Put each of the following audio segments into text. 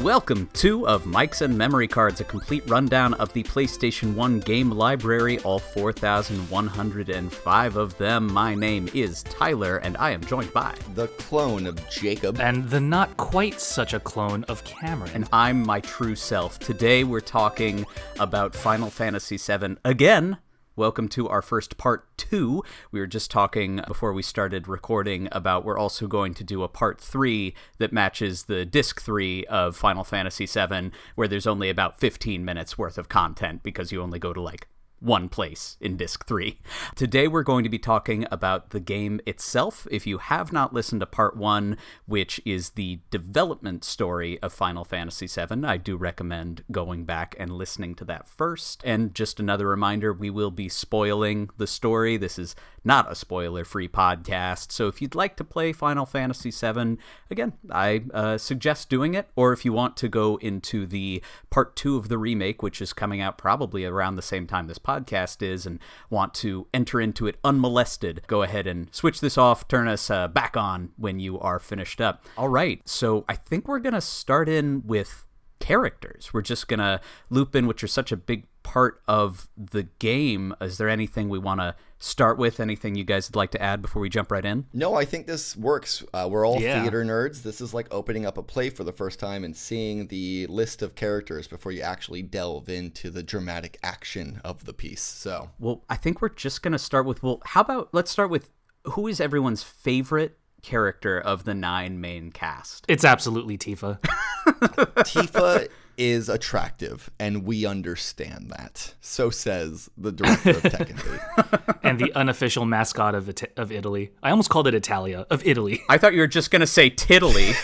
Welcome to Of Mics and Memory Cards, a complete rundown of the PlayStation 1 game library, all 4,105 of them. My name is Tyler, and I am joined by... the clone of Jacob. And the not quite such a clone of Kameron. And I'm my true self. Today we're talking about Final Fantasy VII again. Welcome to our first part 2. We were just talking before we started recording about we're also going to do a part 3 that matches the disc 3 of Final Fantasy VII, where there's only about 15 minutes worth of content because you only go to like one place in disc 3. Today we're going to be talking about the game itself. If you have not listened to part 1, which is the development story of Final Fantasy VII, I do recommend going back and listening to that first. And just another reminder, we will be spoiling the story. This is not a spoiler-free podcast, so if you'd like to play Final Fantasy VII, again, I suggest doing it. Or if you want to go into the part 2 of the remake, which is coming out probably around the same time this podcast is, and want to enter into it unmolested, go ahead and switch this off, turn us back on when you are finished up. All right, so I think we're going to start in with characters. We're just going to loop in, which are such a big part of the game. Is there anything we want to start with? Anything you guys would like to add before we jump right in? No, I think this works. We're all theater nerds. This is like opening up a play for the first time and seeing the list of characters before you actually delve into the dramatic action of the piece. So, well, I think we're just going to start with, how about let's start with who is everyone's favorite character of the 9 main cast? It's absolutely Tifa. Tifa is attractive, and we understand that. So says the director of Tekken 8. And the unofficial mascot of Italy. I almost called it Italia, of Italy. I thought you were just going to say Tiddly.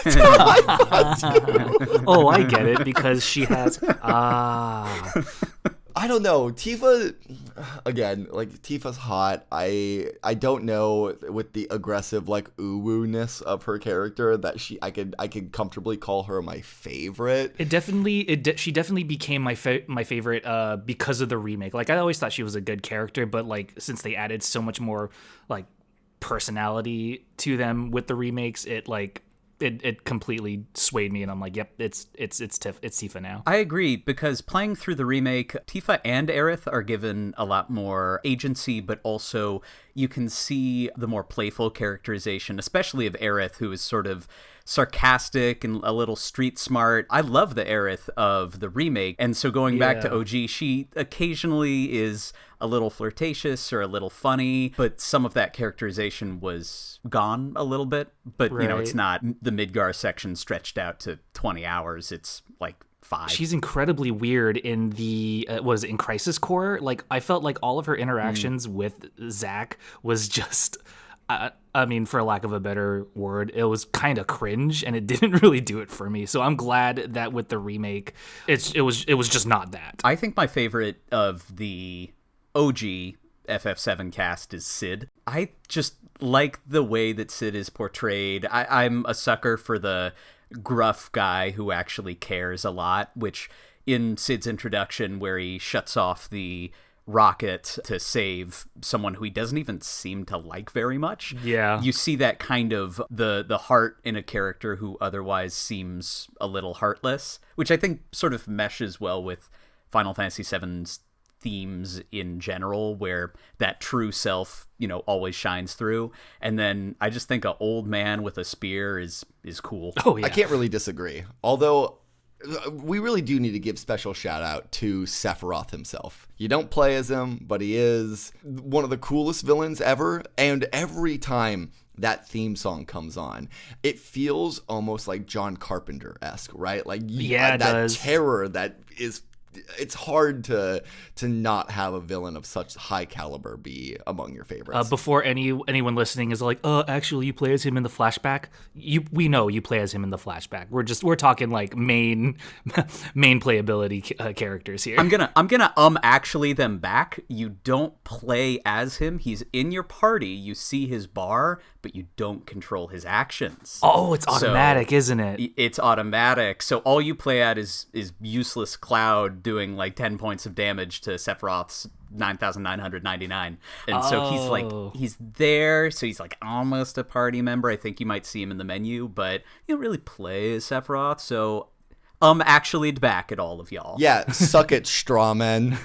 Oh, I get it, because she has... I don't know. Tifa, again, like, Tifa's hot. I don't know, with the aggressive, like, uwu-ness of her character, that I could comfortably call her my favorite. She definitely became my favorite because of the remake. Like, I always thought she was a good character, but, like, since they added so much more, like, personality to them with the remakes, it completely swayed me, and I'm like, yep, it's Tifa now. I agree, because playing through the remake, Tifa and Aerith are given a lot more agency, but also you can see the more playful characterization, especially of Aerith, who is sort of sarcastic and a little street smart. I love the Aerith of the remake, and so going back to OG, she occasionally is a little flirtatious or a little funny, but some of that characterization was gone a little bit. But, you know, it's not the Midgar section stretched out to 20 hours. It's like 5. She's incredibly weird in the in Crisis Core. Like, I felt like all of her interactions with Zack was just I mean, for lack of a better word, it was kind of cringe, and it didn't really do it for me. So I'm glad that with the remake, it was just not that. I think my favorite of the OG FF7 cast is Cid. I just like the way that Cid is portrayed. I'm a sucker for the gruff guy who actually cares a lot, which in Cid's introduction, where he shuts off the rocket to save someone who he doesn't even seem to like very much. Yeah. You see that kind of the heart in a character who otherwise seems a little heartless, which I think sort of meshes well with Final Fantasy VII's themes in general, where that true self, you know, always shines through. And then I just think an old man with a spear is cool. Oh yeah. I can't really disagree. Although we really do need to give special shout out to Sephiroth himself. You don't play as him, but he is one of the coolest villains ever. And every time that theme song comes on, it feels almost like John Carpenter-esque, right? Like, yeah, that terror that is... It's hard to not have a villain of such high caliber be among your favorites. Before anyone listening is like, actually, you play as him in the flashback. We know you play as him in the flashback. We're talking like main playability characters here. I'm gonna actually them back. You don't play as him. He's in your party. You see his bar, but you don't control his actions. Oh, it's automatic, isn't it? It's automatic. So all you play at is useless Cloud doing like 10 points of damage to Sephiroth's 9,999. And so he's there, so he's like almost a party member. I think you might see him in the menu, but you don't really play as Sephiroth. So actually back at all of y'all. Yeah, suck it, straw men.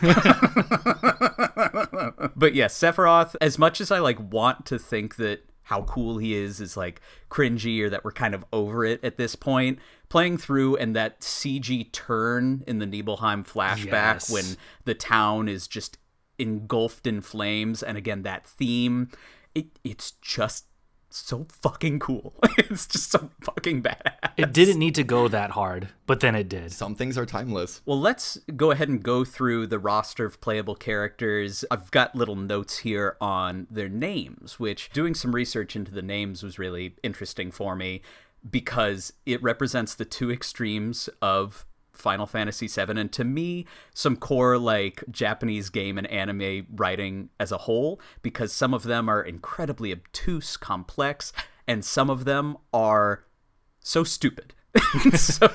But yeah, Sephiroth, as much as I like want to think that how cool he is like cringy, or that we're kind of over it at this point, playing through and that CG turn in the Nibelheim flashback when the town is just engulfed in flames, and again that theme, it's just so fucking cool. It's just so fucking badass. It didn't need to go that hard, but then it did. Some things are timeless. Well, let's go ahead and go through the roster of playable characters. I've got little notes here on their names, which doing some research into the names was really interesting for me because it represents the two extremes of Final Fantasy VII, and to me, some core like Japanese game and anime writing as a whole, because some of them are incredibly obtuse, complex, and some of them are so stupid. So,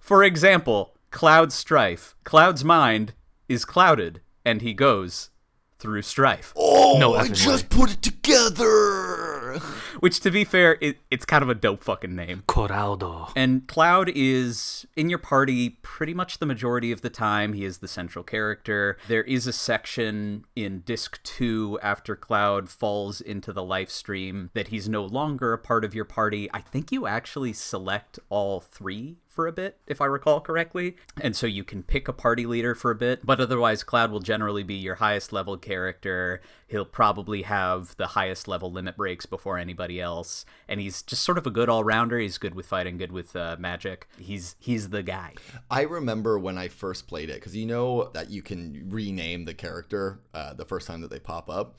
for example, Cloud Strife. Cloud's mind is clouded, and he goes through strife. Oh, No, I just put it together. Which, to be fair, it's kind of a dope fucking name. Coraldo. And Cloud is in your party pretty much the majority of the time. He is the central character. There is a section in Disc 2 after Cloud falls into the life stream that he's no longer a part of your party. I think you actually select all three for a bit, if I recall correctly. And so you can pick a party leader for a bit, but otherwise Cloud will generally be your highest level character. He'll probably have the highest level limit breaks before anybody else. And he's just sort of a good all-rounder. He's good with fighting, good with magic. He's the guy. I remember when I first played it, because you know that you can rename the character the first time that they pop up.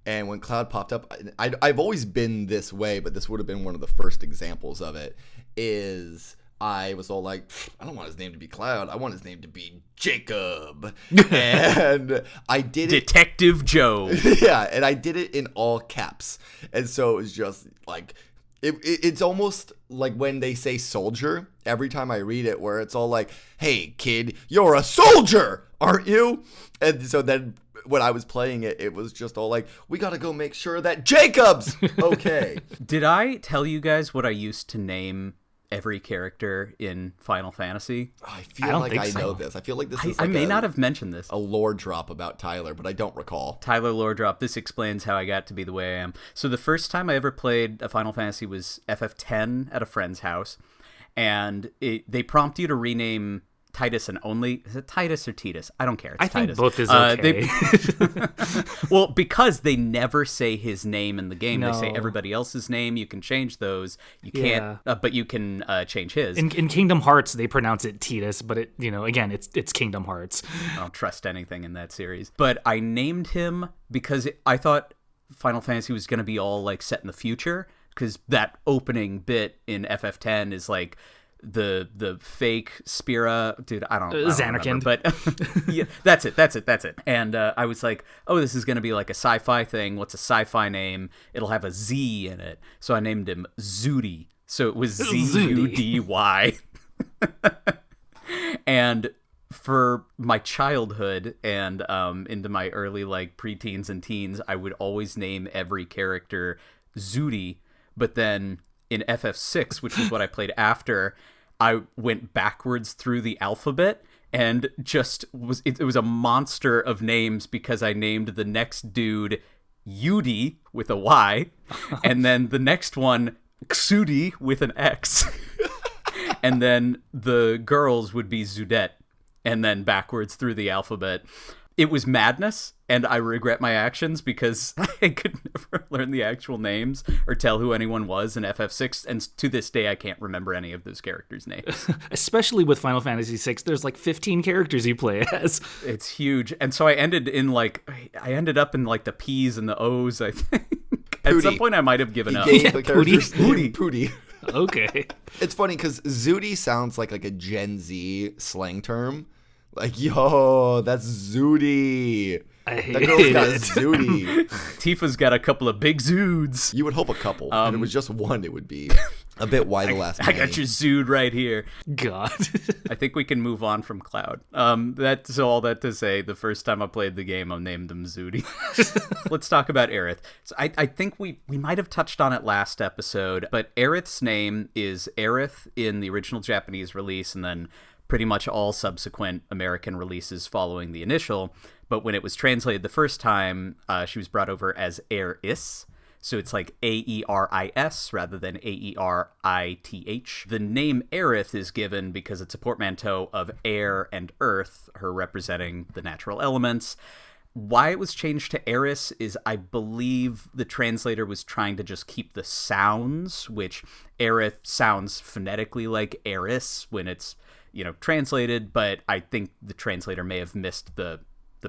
And when Cloud popped up, I've always been this way, but this would have been one of the first examples of it, is I was all like, I don't want his name to be Cloud. I want his name to be Jacob. And I did it. Detective Joe. Yeah, and I did it in all caps. And so it was just like, it's almost like when they say soldier, every time I read it, where it's all like, hey, kid, you're a soldier, aren't you? And so then when I was playing it, it was just all like, we got to go make sure that Jacob's okay. Did I tell you guys what I used to name every character in Final Fantasy? I feel like I know this. I feel like this is like I may not have mentioned this. A lore drop about Tyler, but I don't recall. Tyler lore drop. This explains how I got to be the way I am. So the first time I ever played a Final Fantasy was FF10 at a friend's house, and they prompt you to rename Titus and only... Is it Titus or Titus? I don't care. It's Titus. think both is okay. Well, because they never say his name in the game. No. They say everybody else's name. You can change those. You can't... but you can change his. In Kingdom Hearts, they pronounce it Titus, but it, again, it's Kingdom Hearts. I don't trust anything in that series. But I named him because I thought Final Fantasy was going to be all like set in the future, because that opening bit in FF10 is like the fake Spira, dude, I don't Zanarkand. remember, but yeah, that's it. And I was like, oh, this is going to be like a sci-fi thing. What's a sci-fi name? It'll have a Z in it. So I named him Zudy. So it was Z-U-D-Y. And for my childhood and into my early like preteens and teens, I would always name every character Zudy. But then in FF6, which was what I played after, I went backwards through the alphabet and just it was a monster of names, because I named the next dude Yudi with a Y, and then the next one Xudi with an X, and then the girls would be Zudette, and then backwards through the alphabet. It was madness, and I regret my actions because I could never learn the actual names or tell who anyone was in FF6, and to this day I can't remember any of those characters' names. Especially with Final Fantasy VI, there's like 15 characters you play as. It's huge, and so I ended up in like the P's and the O's, I think. At some point I might have given up. The character's Pooty. Okay. It's funny because Zudi sounds like a Gen Z slang term. Like, yo, that's Zudi. That girl's got Zudi. Tifa's got a couple of big zoods. You would hope a couple. If it was just one, it would be A bit why the last I got you zooed right here. God. I think we can move on from Cloud. That's all that to say. The first time I played the game, I named him Zooty. Let's talk about Aerith. So I think we might have touched on it last episode, but Aerith's name is Aerith in the original Japanese release, and then pretty much all subsequent American releases following the initial. But when it was translated the first time, she was brought over as Aeris. So it's like Aeris rather than Aerith. The name Aerith is given because it's a portmanteau of air and earth, her representing the natural elements. Why it was changed to Eris is I believe the translator was trying to just keep the sounds, which Aerith sounds phonetically like Eris when it's, translated, but I think the translator may have missed the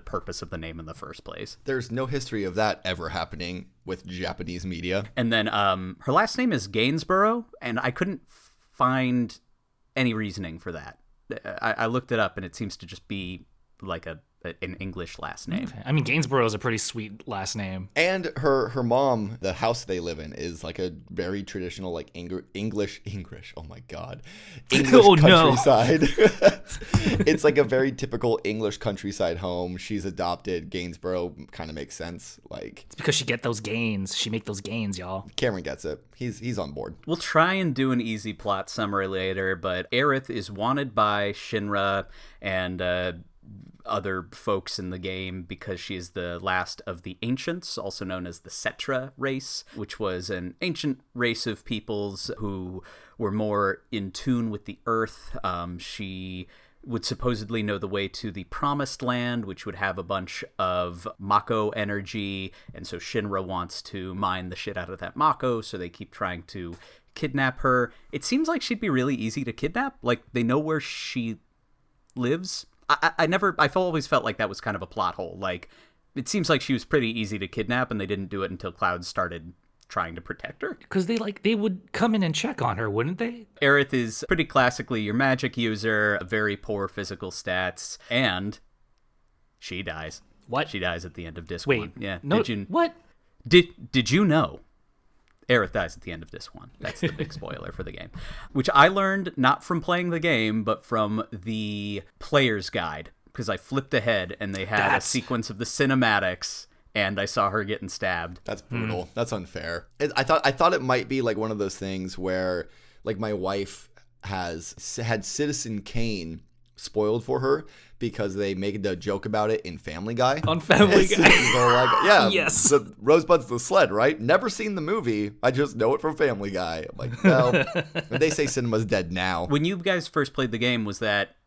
purpose of the name in the first place. There's no history of that ever happening with Japanese media. And then her last name is Gainsborough, and I couldn't find any reasoning for that. I looked it up, and it seems to just be like an English last name. Okay. I mean, Gainsborough is a pretty sweet last name. And her mom, the house they live in, is like a very traditional, like English. Oh my God, English countryside. No. It's like a very typical English countryside home. She's adopted. Gainsborough kind of makes sense. Like it's because she get those gains. She make those gains, y'all. Cameron gets it. He's on board. We'll try and do an easy plot summary later, but Aerith is wanted by Shinra and other folks in the game because she is the last of the Ancients, also known as the Cetra race, which was an ancient race of peoples who were more in tune with the earth. She would supposedly know the way to the Promised Land, which would have a bunch of Mako energy, and so Shinra wants to mine the shit out of that Mako, so they keep trying to kidnap her. It seems like she'd be really easy to kidnap. Like, they know where she lives. I've always felt like that was kind of a plot hole. Like, it seems like she was pretty easy to kidnap, and they didn't do it until Cloud started trying to protect her. Because they would come in and check on her, wouldn't they? Aerith is pretty classically your magic user, very poor physical stats, and she dies. What? She dies at the end of disc Wait, 1. Yeah. No, what? Did you know? Aerith dies at the end of disc 1. That's the big spoiler for the game. Which I learned not from playing the game, but from the player's guide. Because I flipped ahead and they had a sequence of the cinematics, and I saw her getting stabbed. That's brutal. That's unfair. I thought it might be like one of those things where, like, my wife had Citizen Kane spoiled for her because they made a joke about it in Family Guy. On Family Guy. Like, yeah, yes. The Rosebud's the sled, right? Never seen the movie. I just know it from Family Guy. I'm like, well, they say cinema's dead now. When you guys first played the game, was that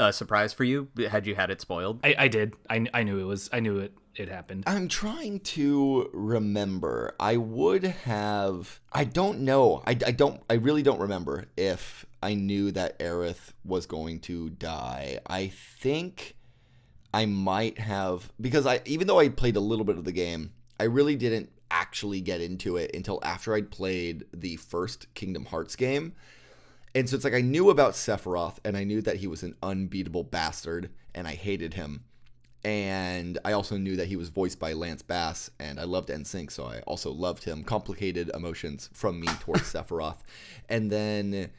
a surprise for you? Had you had it spoiled? I did. I knew it happened. I'm trying to remember. I don't know. I really don't remember if I knew that Aerith was going to die. I think I might have, because even though I played a little bit of the game, I really didn't actually get into it until after I'd played the first Kingdom Hearts game. And so it's like I knew about Sephiroth, and I knew that he was an unbeatable bastard, and I hated him. And I also knew that he was voiced by Lance Bass, and I loved NSYNC, so I also loved him. Complicated emotions from me towards Sephiroth. And then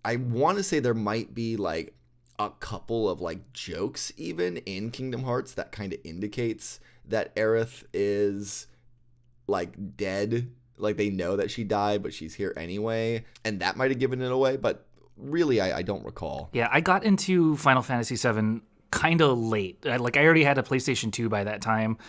I want to say there might be like a couple of like jokes even in Kingdom Hearts that kind of indicates that Aerith is like dead. Like they know that she died, but she's here anyway. And that might have given it away, but really I don't recall. Yeah, I got into Final Fantasy VII kind of late. I already had a PlayStation 2 by that time,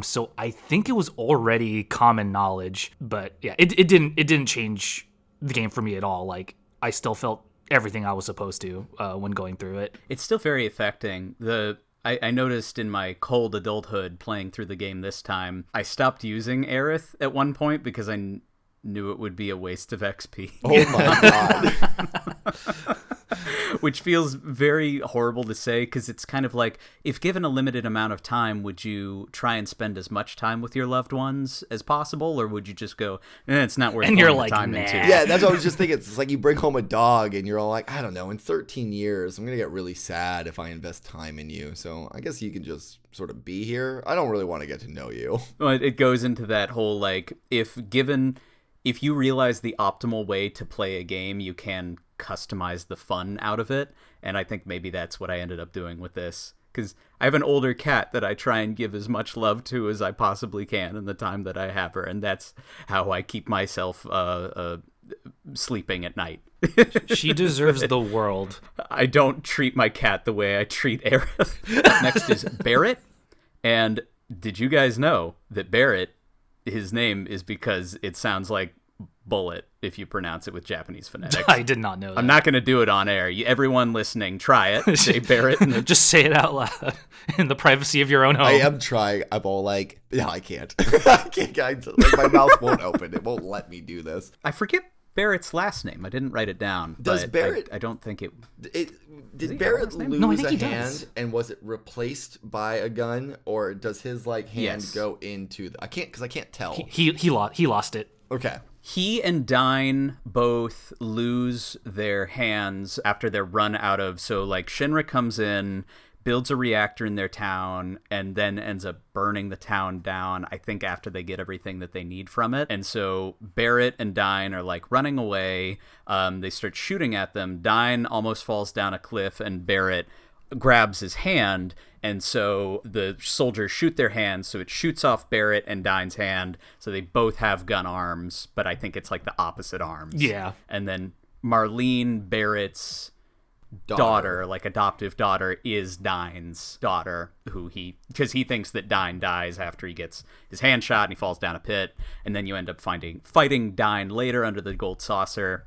so I think it was already common knowledge. But yeah, it didn't change the game for me at all. Like I still felt everything I was supposed to when going through it. It's still very affecting. I noticed in my cold adulthood playing through the game this time, I stopped using Aerith at one point because I knew it would be a waste of XP. Oh my God. Which feels very horrible to say because it's kind of like, if given a limited amount of time, would you try and spend as much time with your loved ones as possible, or would you just go, it's not worth you're the like, time nah. into? Yeah, that's what I was just thinking. It's like you bring home a dog and you're all like, I don't know, in 13 years, I'm going to get really sad if I invest time in you. So I guess you can just sort of be here. I don't really want to get to know you. Well, it goes into that whole, like, if given if you realize the optimal way to play a game, you can customize the fun out of it. And I think maybe that's what I ended up doing with this. Because I have an older cat that I try and give as much love to as I possibly can in the time that I have her. And that's how I keep myself sleeping at night. She deserves the world. I don't treat my cat the way I treat Aerith. Next is Barrett. And did you guys know that Barrett, his name is because it sounds like bullet if you pronounce it with Japanese phonetics. I did not know that. I'm not going to do it on air. Everyone listening, try it. Say Barrett. Just say it out loud in the privacy of your own home. I am trying. I'm all like, yeah, I can't. I can't. Like, my mouth won't open. It won't let me do this. I forget Barrett's last name. I didn't write it down. Does Barrett? I don't think it. Did Barrett lose No, I think a he hand, does. and was it replaced by a gun, or does his hand Yes. go into? I can't tell. He lost it. Okay. He and Dine both lose their hands after they're run out of. So, like, Shinra comes in, builds a reactor in their town, and then ends up burning the town down, I think, after they get everything that they need from it. And so Barrett and Dine are, like, running away. They start shooting at them. Dine almost falls down a cliff, and Barrett grabs his hand, and so the soldiers shoot their hands, so it shoots off Barrett and Dine's hand, so they both have gun arms, but I think it's like the opposite arms. Yeah. And then Marlene, Barrett's daughter, like adoptive daughter, is Dine's daughter, because he thinks that Dine dies after he gets his hand shot and he falls down a pit, and then you end up fighting Dine later under the gold saucer.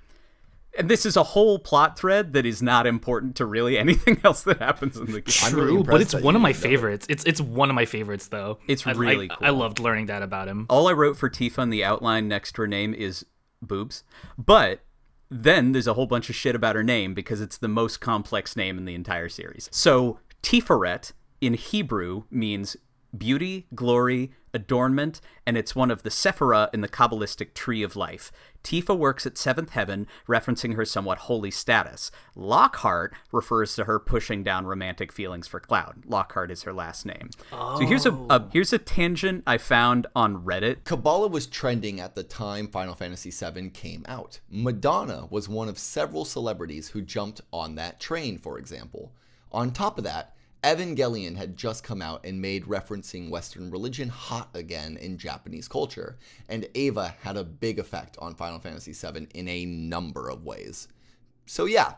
And this is a whole plot thread that is not important to really anything else that happens in the game. True, but it's one of my favorites. It's one of my favorites, though. It's really cool. I loved learning that about him. All I wrote for Tifa in the outline next to her name is boobs. But then there's a whole bunch of shit about her name because it's the most complex name in the entire series. So Tiferet in Hebrew means beauty, glory, adornment, and it's one of the Sephirah in the Kabbalistic tree of life. Tifa works at seventh heaven, referencing her somewhat holy status. Lockhart refers to her pushing down romantic feelings for Cloud. Lockhart is her last name. Oh. So here's a tangent I found on Reddit. Kabbalah was trending at the time Final Fantasy VII came out. Madonna was one of several celebrities who jumped on that train, for example. On top of that, Evangelion had just come out and made referencing Western religion hot again in Japanese culture, and Eva had a big effect on Final Fantasy VII in a number of ways. So yeah,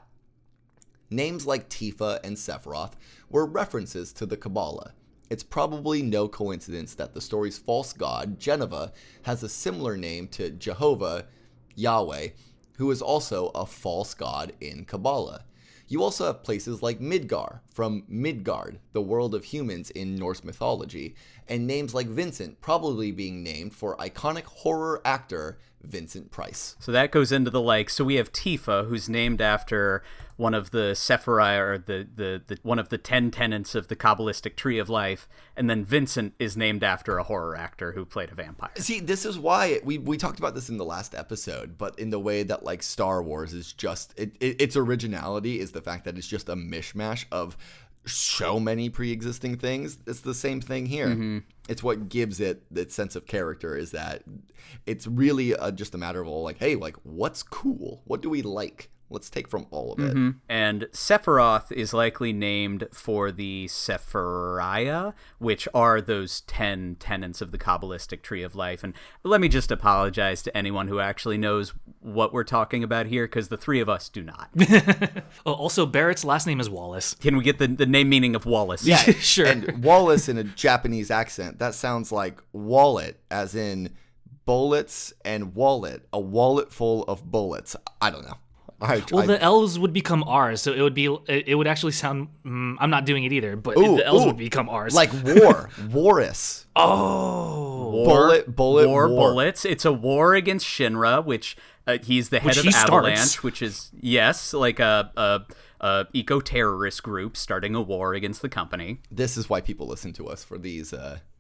names like Tifa and Sephiroth were references to the Kabbalah. It's probably no coincidence that the story's false god, Geneva, has a similar name to Jehovah, Yahweh, who is also a false god in Kabbalah. You also have places like Midgar, from Midgard, the world of humans in Norse mythology, and names like Vincent probably being named for iconic horror actor Vincent Price. So that goes into so we have Tifa, who's named after one of the Sephirah, or the one of the 10 tenets of the Kabbalistic tree of life, and then Vincent is named after a horror actor who played a vampire. See, this is why we talked about this in the last episode, but in the way that like Star Wars is just its originality is the fact that it's just a mishmash of so many pre-existing things. It's the same thing here. Mm-hmm. It's what gives it its sense of character, is that it's really just a matter of like, hey, like, what's cool? What do we like? Let's take from all of it. Mm-hmm. And Sephiroth is likely named for the Sephiriah, which are those 10 tenets of the Kabbalistic tree of life. And let me just apologize to anyone who actually knows what we're talking about here, because the three of us do not. Also, Barrett's last name is Wallace. Can we get the name meaning of Wallace? Yeah, sure. And Wallace in a Japanese accent, that sounds like wallet, as in bullets and wallet, a wallet full of bullets. I don't know. The L's would become R's, so it would actually sound. I'm not doing it either, but the L's would become R's. Like war, Warus. Oh, war bullets. It's a war against Shinra, which he's the head of Avalanche, which is like a eco-terrorist group starting a war against the company. This is why people listen to us for these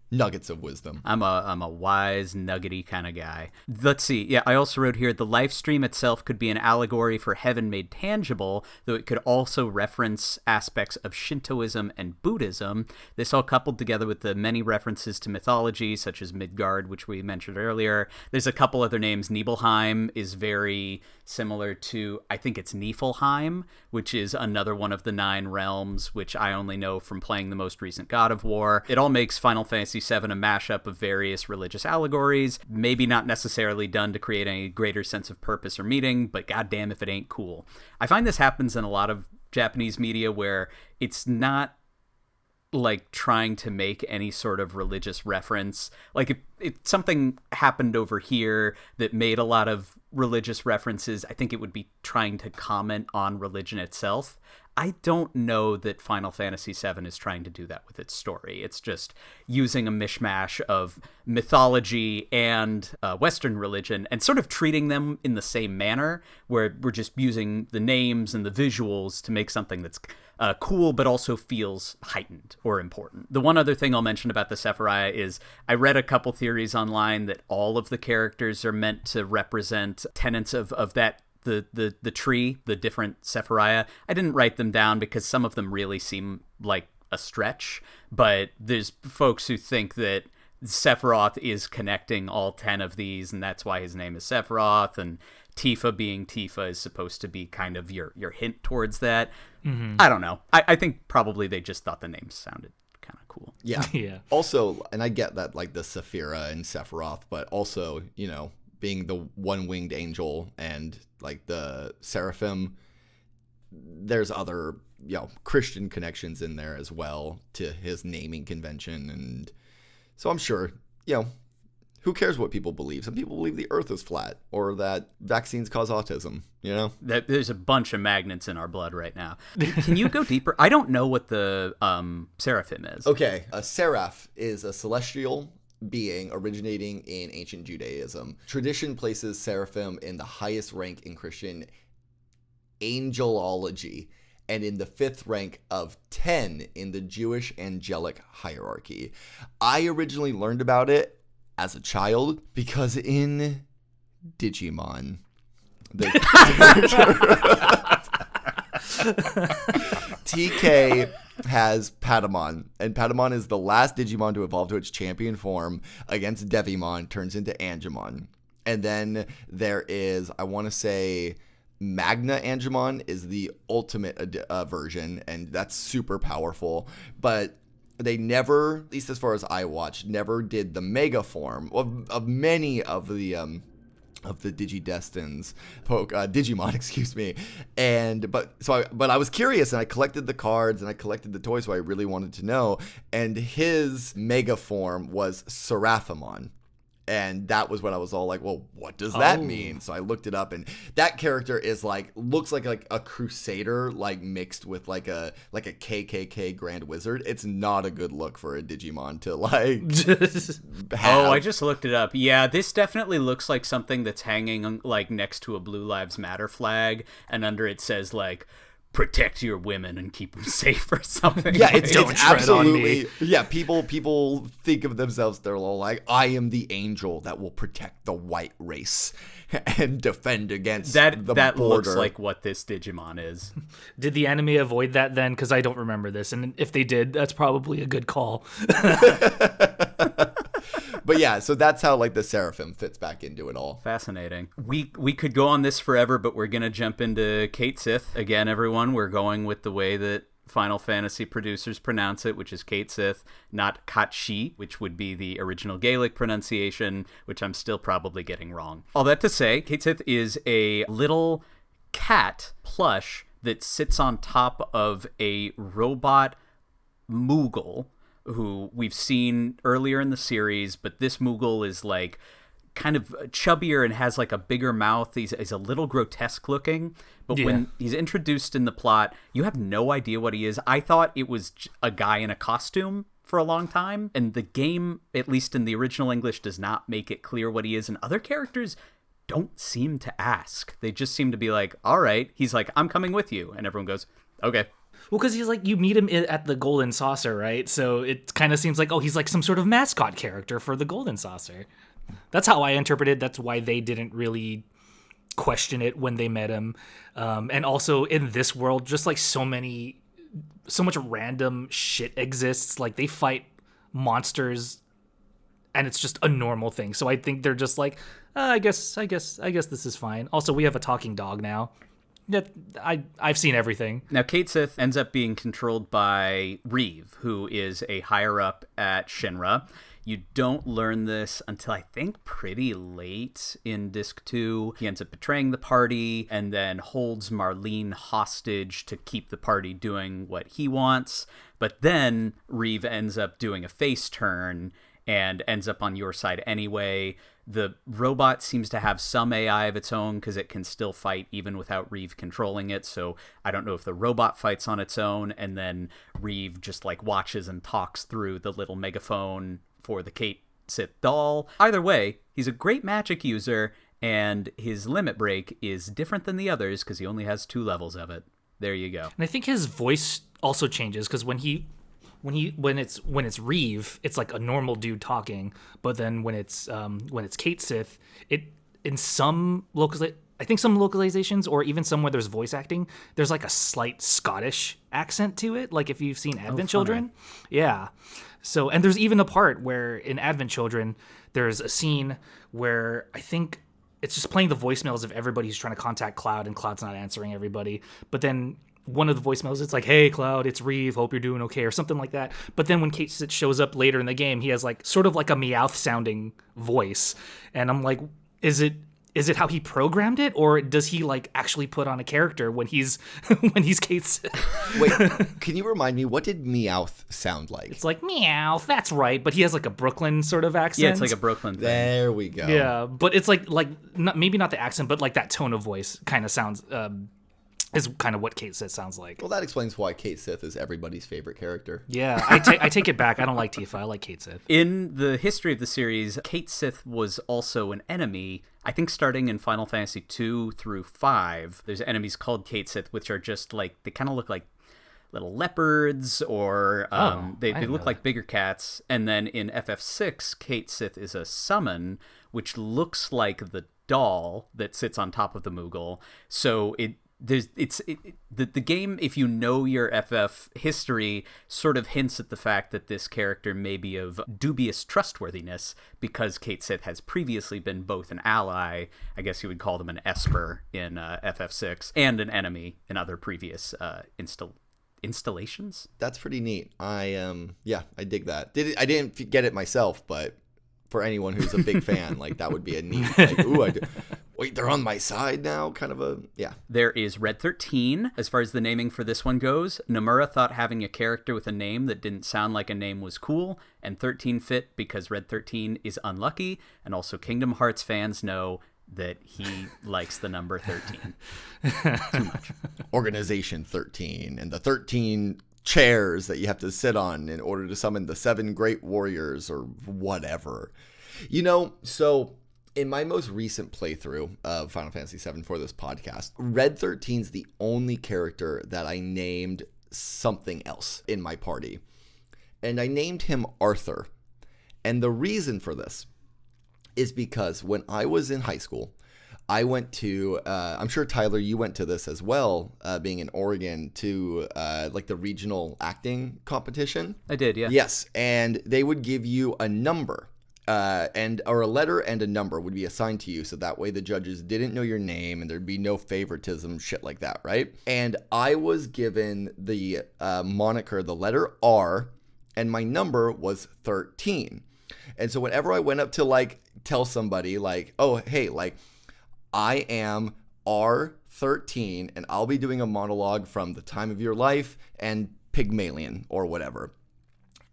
nuggets of wisdom. I'm a wise, nuggety kind of guy. Let's see. Yeah, I also wrote here, the live stream itself could be an allegory for heaven made tangible, though it could also reference aspects of Shintoism and Buddhism. This all coupled together with the many references to mythology, such as Midgard, which we mentioned earlier. There's a couple other names. Nibelheim is very similar to, I think it's Niflheim, which is another one of the 9 realms, which I only know from playing the most recent God of War. It all makes Final Fantasy VII a mashup of various religious allegories, maybe not necessarily done to create any greater sense of purpose or meaning, but goddamn if it ain't cool. I find this happens in a lot of Japanese media where it's not like trying to make any sort of religious reference. Like if something happened over here that made a lot of religious references, I think it would be trying to comment on religion itself. I don't know that Final Fantasy VII is trying to do that with its story. It's just using a mishmash of mythology and Western religion and sort of treating them in the same manner, where we're just using the names and the visuals to make something that's cool, but also feels heightened or important. The one other thing I'll mention about the Sephirah is I read a couple theories online that all of the characters are meant to represent tenets of that the tree, the different Sephirah. I didn't write them down because some of them really seem like a stretch, but there's folks who think that Sephiroth is connecting all 10 of these, and that's why his name is Sephiroth, and Tifa being Tifa is supposed to be kind of your hint towards that. Mm-hmm. I don't know. I think probably they just thought the names sounded kind of cool. Yeah. Yeah. Also, and I get that, like the Saphira and Sephiroth, but also, you know, being the one-winged angel and like the seraphim, there's other, you know, Christian connections in there as well to his naming convention. And so I'm sure, you know, who cares what people believe? Some people believe the earth is flat or that vaccines cause autism, you know? There's a bunch of magnets in our blood right now. Can you go deeper? I don't know what the seraphim is. Okay, a seraph is a celestial being originating in ancient Judaism. Tradition places seraphim in the highest rank in Christian angelology and in the 5th rank of 10 in the Jewish angelic hierarchy. I originally learned about it as a child because in Digimon, TK has Patamon, and Patamon is the last Digimon to evolve to its champion form against Devimon, turns into Angemon. And then there is, I want to say, Magna Angemon is the ultimate version, and that's super powerful. But they never, at least as far as I watched, never did the Mega form of many of the Digidestins, Digimon, excuse me. But I was curious, and I collected the cards and I collected the toys, so I really wanted to know. And his Mega form was Seraphimon. And that was when I was all like, well, what does that mean? So I looked it up, and that character is looks like a crusader, like mixed with like a KKK Grand Wizard. It's not a good look for a Digimon to have. Oh, I just looked it up. Yeah, this definitely looks like something that's hanging like next to a Blue Lives Matter flag, and under it says like, protect your women and keep them safe or something. Yeah, it's absolutely. Yeah, people think of themselves, they're all like, I am the angel that will protect the white race and defend against the border. That looks like what this Digimon is. Did the anime avoid that then? Because I don't remember this, and if they did, that's probably a good call. But yeah, so that's how like the Seraphim fits back into it all. Fascinating. We could go on this forever, but we're gonna jump into Kate Sith again. Everyone, we're going with the way that Final Fantasy producers pronounce it, which is Kate Sith, not Katshi, which would be the original Gaelic pronunciation, which I'm still probably getting wrong. All that to say, Kate Sith is a little cat plush that sits on top of a robot Moogle who we've seen earlier in the series, but this Moogle is like kind of chubbier and has like a bigger mouth. He's a little grotesque looking, but when he's introduced in the plot, you have no idea what he is. I thought it was a guy in a costume for a long time, and the game, at least in the original English, does not make it clear what he is, and other characters don't seem to ask. They just seem to be like, all right. He's like, I'm coming with you, and everyone goes, okay. Well, because he's like, you meet him at the Golden Saucer, right? So it kind of seems like, oh, he's like some sort of mascot character for the Golden Saucer. That's how I interpreted. That's why they didn't really question it when they met him. And also in this world, just like so much random shit exists. Like they fight monsters, and it's just a normal thing. So I think they're just like, I guess this is fine. Also, we have a talking dog now. That I've seen everything. Now, Cait Sith ends up being controlled by Reeve, who is a higher up at Shinra. You don't learn this until I think pretty late in Disc 2. He ends up betraying the party and then holds Marlene hostage to keep the party doing what he wants. But then Reeve ends up doing a face turn and ends up on your side anyway. The robot seems to have some AI of its own because it can still fight even without Reeve controlling it. So I don't know if the robot fights on its own and then Reeve just like watches and talks through the little megaphone for the Cait Sith doll. Either way, he's a great magic user, and his limit break is different than the others because he only has 2 levels of it. There you go. And I think his voice also changes because when it's Reeve, it's like a normal dude talking, but then when it's Cait Sith, it in some localizations or even some where there's voice acting, there's like a slight Scottish accent to it. Like if you've seen Advent Children, yeah. So and there's even a part where in Advent Children, there's a scene where I think it's just playing the voicemails of everybody who's trying to contact Cloud, and Cloud's not answering everybody, but then one of the voicemails, it's like, hey, Cloud, it's Reeve, hope you're doing okay, or something like that. But then when Cait Sith shows up later in the game, he has like sort of like a Meowth-sounding voice. And I'm like, is it how he programmed it, or does he like actually put on a character when he's Cait Sith? Wait, can you remind me, what did Meowth sound like? It's like, Meowth, that's right, but he has like a Brooklyn sort of accent. Yeah, it's like a Brooklyn thing. There we go. Yeah, but it's like maybe not the accent, but like that tone of voice kind of sounds... is kind of what Cait Sith sounds like. Well, that explains why Cait Sith is everybody's favorite character. Yeah, I take it back. I don't like Tifa. I like Cait Sith. In the history of the series, Cait Sith was also an enemy. I think starting in Final Fantasy 2 through 5, there's enemies called Cait Sith, which are just like, they kind of look like little leopards, or they look like bigger cats. And then in FF6, Cait Sith is a summon, which looks like the doll that sits on top of the Moogle. So the game, if you know your FF history, sort of hints at the fact that this character may be of dubious trustworthiness because Cait Sith has previously been both an ally, I guess you would call them an Esper in FF6, and an enemy in other previous installations. That's pretty neat. I dig that. I didn't get it myself, but for anyone who's a big fan, like that would be a neat, like, ooh, wait, they're on my side now, kind of a, yeah. There is Red 13. As far as the naming for this one goes, Nomura thought having a character with a name that didn't sound like a name was cool, and 13 fit because Red 13 is unlucky, and also Kingdom Hearts fans know that he likes the number 13 too much. Organization 13, and the 13 chairs that you have to sit on in order to summon the 7 great warriors or whatever. So in my most recent playthrough of Final Fantasy VII for this podcast, Red 13's the only character that I named something else in my party. And I named him Arthur. And the reason for this is because when I was in high school, I went to, I'm sure, Tyler, you went to this as well, being in Oregon, to like the regional acting competition. I did, yeah. Yes, and they would give you a number, or a letter and a number would be assigned to you, so that way the judges didn't know your name and there'd be no favoritism, shit like that, right? And I was given the moniker, the letter R, and my number was 13. And so whenever I went up to like tell somebody like, oh, hey, like, I am R13 and I'll be doing a monologue from The Time of Your Life and Pygmalion or whatever.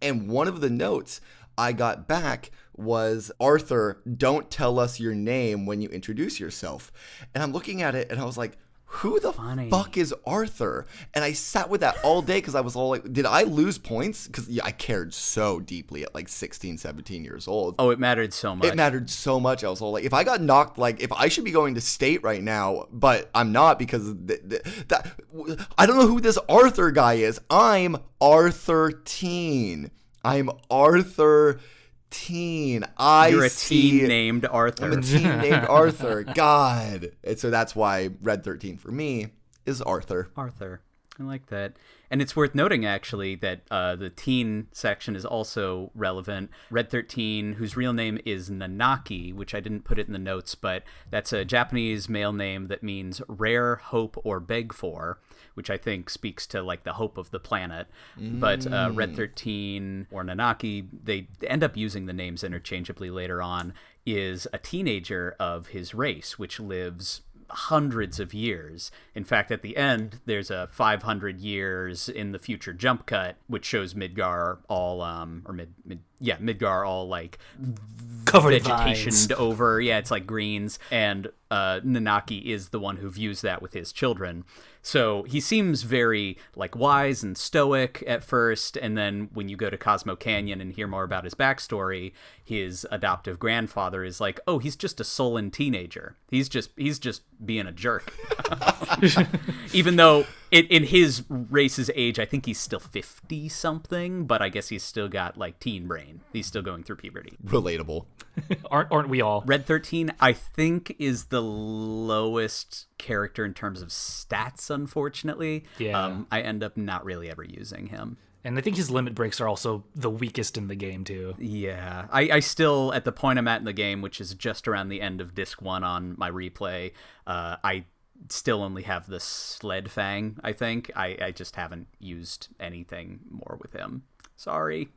And one of the notes I got back was, Arthur, don't tell us your name when you introduce yourself. And I'm looking at it and I was like, who the fuck is Arthur? And I sat with that all day because I was all like, did I lose points? Because I cared so deeply at like 16, 17 years old. Oh, it mattered so much. It mattered so much. I was all like, if I got knocked, like if I should be going to state right now, but I'm not because I don't know who this Arthur guy is. I'm Arthur Teen. I'm Arthur Teen. You're a teen named Arthur. I'm a teen named Arthur. God. And so that's why Red 13 for me is Arthur. Arthur. I like that. And it's worth noting, actually, that the teen section is also relevant. Red 13, whose real name is Nanaki, which I didn't put it in the notes, but that's a Japanese male name that means rare, hope, or beg for, which I think speaks to, like, the hope of the planet. But Red 13 or Nanaki, they end up using the names interchangeably later on, is a teenager of his race, which lives hundreds of years. In fact, at the end, there's a 500 years in the future jump cut, which shows Midgar all, Midgar all like covered vegetationed over. Yeah, it's like greens. And Nanaki is the one who views that with his children. So he seems very like wise and stoic at first, and then when you go to Cosmo Canyon and hear more about his backstory, his adoptive grandfather is like, "Oh, he's just a sullen teenager. He's just being a jerk." Even though in his race's age, I think he's still 50 something, but I guess he's still got like teen brain. He's still going through puberty. Relatable. Aren't we all? Red 13, I think, is the lowest character in terms of stats, unfortunately. Yeah. I end up not really ever using him. And I think his limit breaks are also the weakest in the game, too. Yeah. I still, at the point I'm at in the game, which is just around the end of Disc 1 on my replay, I still only have the Sled Fang, I think. I just haven't used anything more with him. Sorry.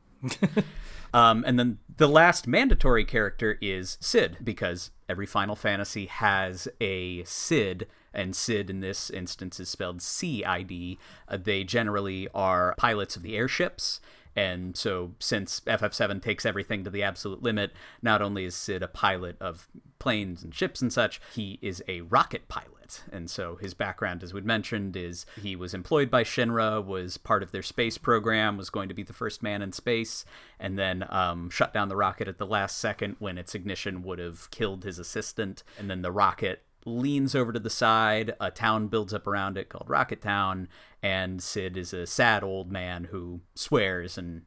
And then the last mandatory character is Sid, because every Final Fantasy has a Sid, and Sid in this instance is spelled C-I-D. They generally are pilots of the airships, and so since FF7 takes everything to the absolute limit, not only is Sid a pilot of planes and ships and such, he is a rocket pilot. And so his background, as we'd mentioned, is he was employed by Shinra, was part of their space program, was going to be the first man in space, and then shut down the rocket at the last second when its ignition would have killed his assistant. And then the rocket leans over to the side, a town builds up around it called Rocket Town, and Sid is a sad old man who swears and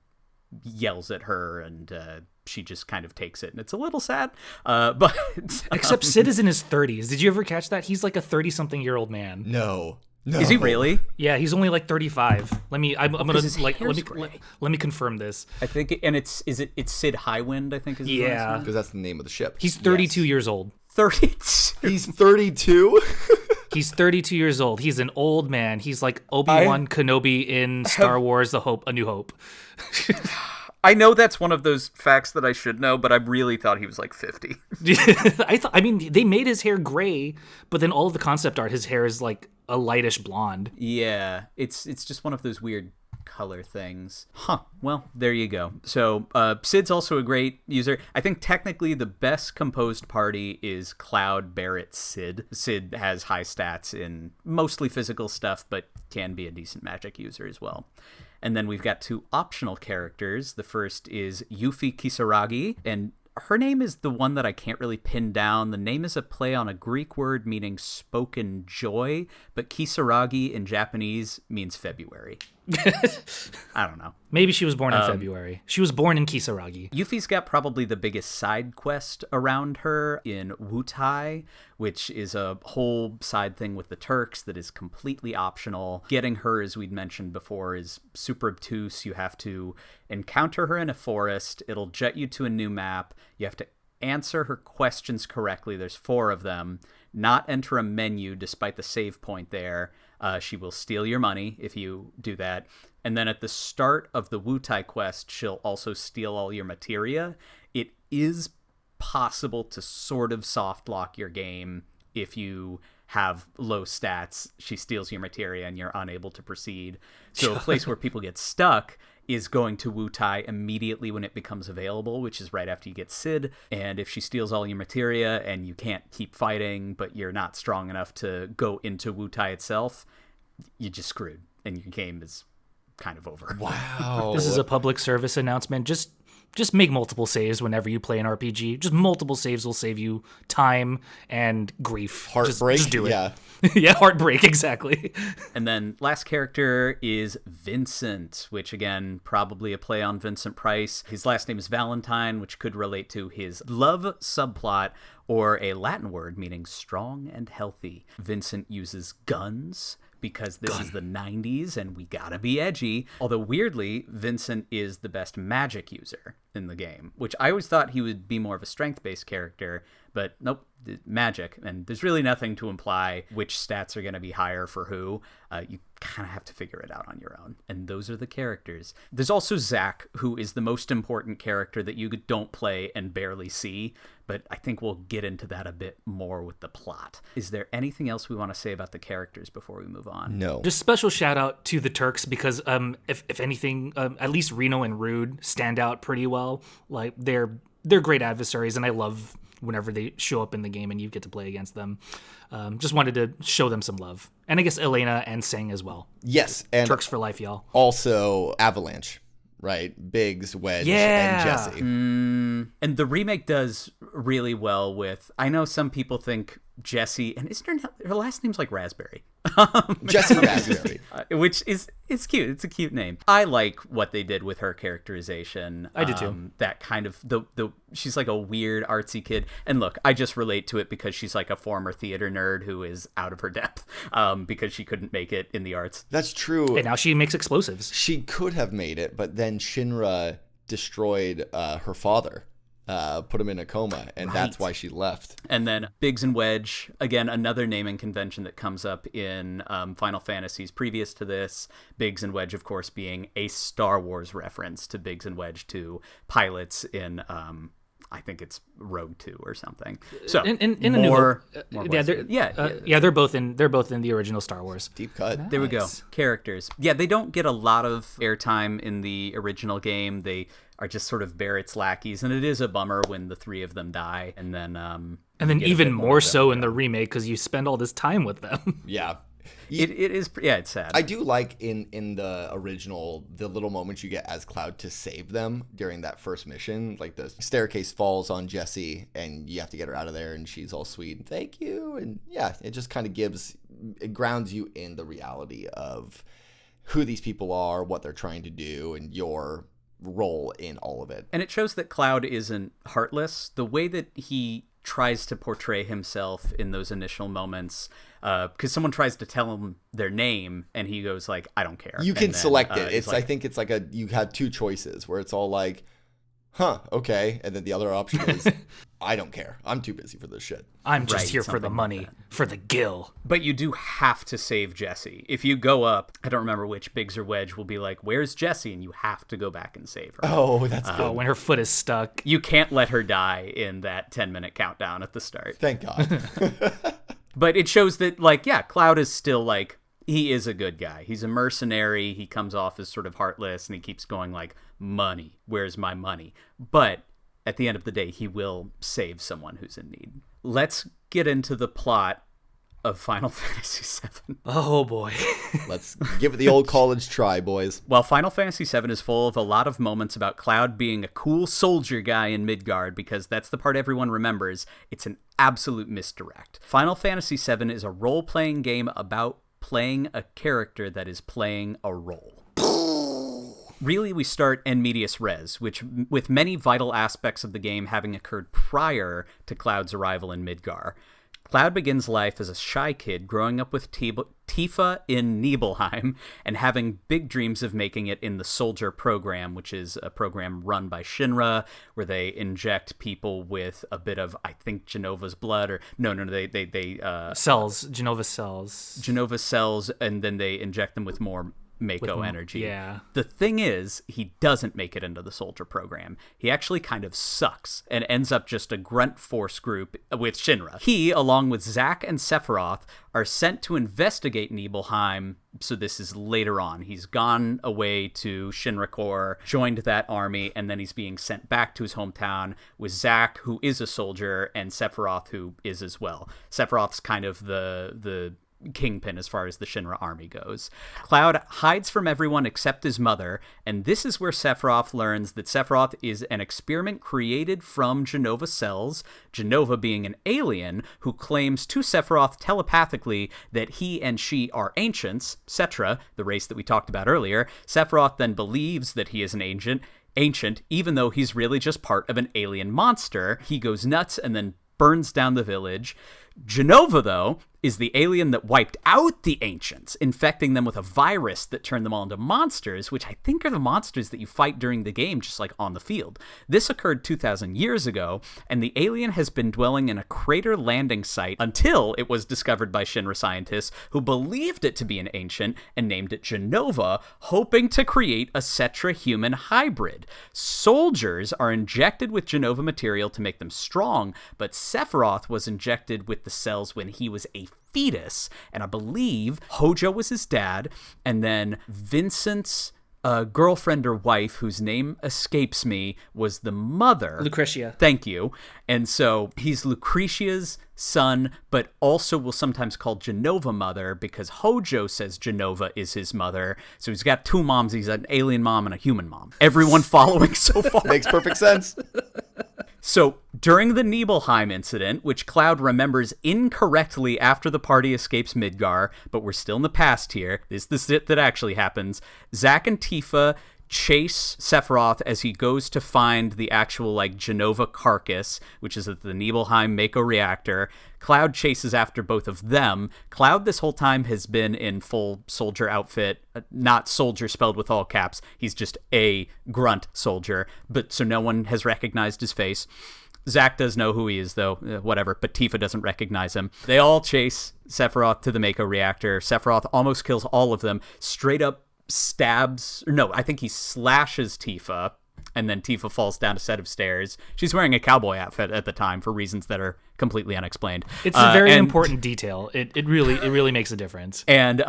yells at her, and she just kind of takes it, and it's a little sad. But except Sid is in his 30s. Did you ever catch that? He's like a 30-something-year-old man. No. Is he really? Yeah, he's only like 35. I'm gonna like let me confirm this. I think, and it's Sid Highwind, I think is his last name? Because that's the name of the ship. He's 32 years old. 32. He's 32. He's 32 years old. He's an old man. He's like Obi-Wan Kenobi in Star Wars: A New Hope. I know that's one of those facts that I should know, but I really thought he was like 50. I mean, they made his hair gray, but then all of the concept art, his hair is like a lightish blonde. Yeah, it's just one of those weird color things. Well, there you go. So Sid's also a great user. I think technically the best composed party is Cloud, Barrett, Sid. Sid has high stats in mostly physical stuff, but can be a decent magic user as well. And then we've got two optional characters. The first is Yuffie Kisaragi, and her name is the one that I can't really pin down. The name is a play on a Greek word meaning spoken joy, but Kisaragi in Japanese means February. I don't know. Maybe she was born in February. She was born in Kisaragi. Yuffie's got probably the biggest side quest around her in Wutai, which is a whole side thing with the Turks that is completely optional. Getting her, as we'd mentioned before, is super obtuse. You have to encounter her in a forest. It'll jet you to a new map. You have to answer her questions correctly. There's 4 of them. Not enter a menu despite the save point there. She will steal your money if you do that. And then at the start of the Wutai quest, she'll also steal all your materia. It is possible to sort of soft lock your game if you have low stats. She steals your materia and you're unable to proceed. So a place where people get stuck is going to Wutai immediately when it becomes available, which is right after you get Sid. And if she steals all your materia and you can't keep fighting, but you're not strong enough to go into Wutai itself, you're just screwed, and your game is kind of over. Wow. This is a public service announcement. Just make multiple saves whenever you play an RPG. Just multiple saves will save you time and grief. Heartbreak. Just do it. Yeah. Yeah, heartbreak, exactly. And then last character is Vincent, which again, probably a play on Vincent Price. His last name is Valentine, which could relate to his love subplot or a Latin word meaning strong and healthy. Vincent uses guns because this is the 90s and we gotta be edgy. Although weirdly, Vincent is the best magic user in the game, which I always thought he would be more of a strength-based character, but nope, magic. And there's really nothing to imply which stats are gonna be higher for who. You kind of have to figure it out on your own. And those are the characters. There's also Zack, who is the most important character that you don't play and barely see, but I think we'll get into that a bit more with the plot. Is there anything else we want to say about the characters before we move on? No. Just special shout out to the Turks because if anything, at least Reno and Rude stand out pretty well. Like they're great adversaries, and I love whenever they show up in the game and you get to play against them. Just wanted to show them some love. And I guess Elena and Singh as well. Yes. And Turks for life, y'all. also Avalanche, right? Biggs, Wedge, and Jesse. And the remake does really well with, I know some people think Jessie, and isn't her last name's like Raspberry? Jesse Raspberry. Which it's cute. It's a cute name. I like what they did with her characterization. I do too. That kind of she's like a weird artsy kid. And look, I just relate to it because she's like a former theater nerd who is out of her depth because she couldn't make it in the arts. That's true. And now she makes explosives. She could have made it, but then Shinra destroyed her father. Put him in a coma, and that's why she left. And then Biggs and Wedge, again, another naming convention that comes up in Final Fantasies previous to this. Biggs and Wedge, of course, being a Star Wars reference to Biggs and Wedge, to pilots in, I think it's Rogue 2 or something. So in more, they're both in the original Star Wars. Deep cut. There we go. Characters. Yeah, they don't get a lot of airtime in the original game. They are just sort of Barrett's lackeys, and it is a bummer when the three of them die. And then even more so in the remake because you spend all this time with them. Yeah. It is, yeah, it's sad. I do like in the original, the little moments you get as Cloud to save them during that first mission. Like the staircase falls on Jessie and you have to get her out of there and she's all sweet and thank you. And yeah, it just kind of it grounds you in the reality of who these people are, what they're trying to do, and your role in all of it. And it shows that Cloud isn't heartless. The way that he tries to portray himself in those initial moments, because someone tries to tell him their name and he goes like, I don't care. You can select it. It's like, I think it's like you have two choices where it's all like, huh, okay, and then the other option is I don't care. I'm too busy for this shit. I'm just here for the money, for the gil. But you do have to save Jessie. If you go up, I don't remember which, Biggs or Wedge will be like, where's Jessie? And you have to go back and save her. Oh, that's good. When her foot is stuck. You can't let her die in that 10-minute countdown at the start. Thank God. But it shows that, like, yeah, Cloud is still, like, he is a good guy. He's a mercenary. He comes off as sort of heartless, and he keeps going, like, money. Where's my money? But at the end of the day, he will save someone who's in need. Let's get into the plot of Final Fantasy VII. Oh, boy. Let's give it the old college try, boys. While Final Fantasy VII is full of a lot of moments about Cloud being a cool soldier guy in Midgard, because that's the part everyone remembers, it's an absolute misdirect. Final Fantasy VII is a role-playing game about playing a character that is playing a role. Really, we start in medias res, which with many vital aspects of the game having occurred prior to Cloud's arrival in Midgar. Cloud begins life as a shy kid growing up with Tifa in Nibelheim and having big dreams of making it in the Soldier program, which is a program run by Shinra where they inject people with a bit of, I think, Genova's blood, or cells, Genova cells. Genova cells, and then they inject them with more Mako energy. Yeah. The thing is, he doesn't make it into the soldier program. He actually kind of sucks and ends up just a grunt force group with Shinra. He, along with Zack and Sephiroth, are sent to investigate Nibelheim. So this is later on. He's gone away to Shinra Corps, joined that army, and then he's being sent back to his hometown with Zack, who is a soldier, and Sephiroth, who is as well. Sephiroth's kind of the kingpin as far as the Shinra army goes. Cloud hides from everyone except his mother, and this is where Sephiroth learns that Sephiroth is an experiment created from Jenova cells, Jenova being an alien who claims to Sephiroth telepathically that he and she are ancients, Cetra, the race that we talked about earlier. Sephiroth then believes that he is an ancient, even though he's really just part of an alien monster. He goes nuts and then burns down the village. Jenova, though, is the alien that wiped out the ancients, infecting them with a virus that turned them all into monsters, which I think are the monsters that you fight during the game, just like on the field. This occurred 2,000 years ago, and the alien has been dwelling in a crater landing site until it was discovered by Shinra scientists who believed it to be an ancient and named it Jenova, hoping to create a Cetra-human hybrid. Soldiers are injected with Jenova material to make them strong, but Sephiroth was injected with the cells when he was a fetus, and I believe Hojo was his dad, and then Vincent's girlfriend or wife, whose name escapes me, was the mother. Lucretia. Thank you. And so he's Lucretia's son, but also will sometimes call Jenova mother because Hojo says Jenova is his mother. So he's got two moms. He's an alien mom and a human mom. Everyone following so far? Makes perfect sense. So, during the Nibelheim incident, which Cloud remembers incorrectly after the party escapes Midgar, but we're still in the past here, this is it that actually happens, Zack and Tifa chase Sephiroth as he goes to find the actual, Jenova carcass, which is at the Nibelheim Mako reactor. Cloud chases after both of them. Cloud this whole time has been in full soldier outfit, not soldier spelled with all caps. He's just a grunt soldier, but so no one has recognized his face. Zack does know who he is, though, whatever, but Tifa doesn't recognize him. They all chase Sephiroth to the Mako reactor. Sephiroth almost kills all of them, straight up I think he slashes Tifa, and then Tifa falls down a set of stairs. She's wearing a cowboy outfit at the time for reasons that are completely unexplained. It's a very important detail. It really makes a difference. And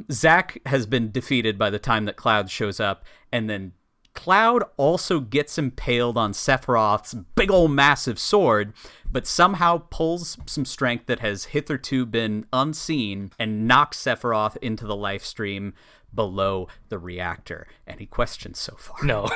Zack has been defeated by the time that Cloud shows up, and then Cloud also gets impaled on Sephiroth's big ol' massive sword, but somehow pulls some strength that has hitherto been unseen and knocks Sephiroth into the life stream below the reactor. Any questions so far? No.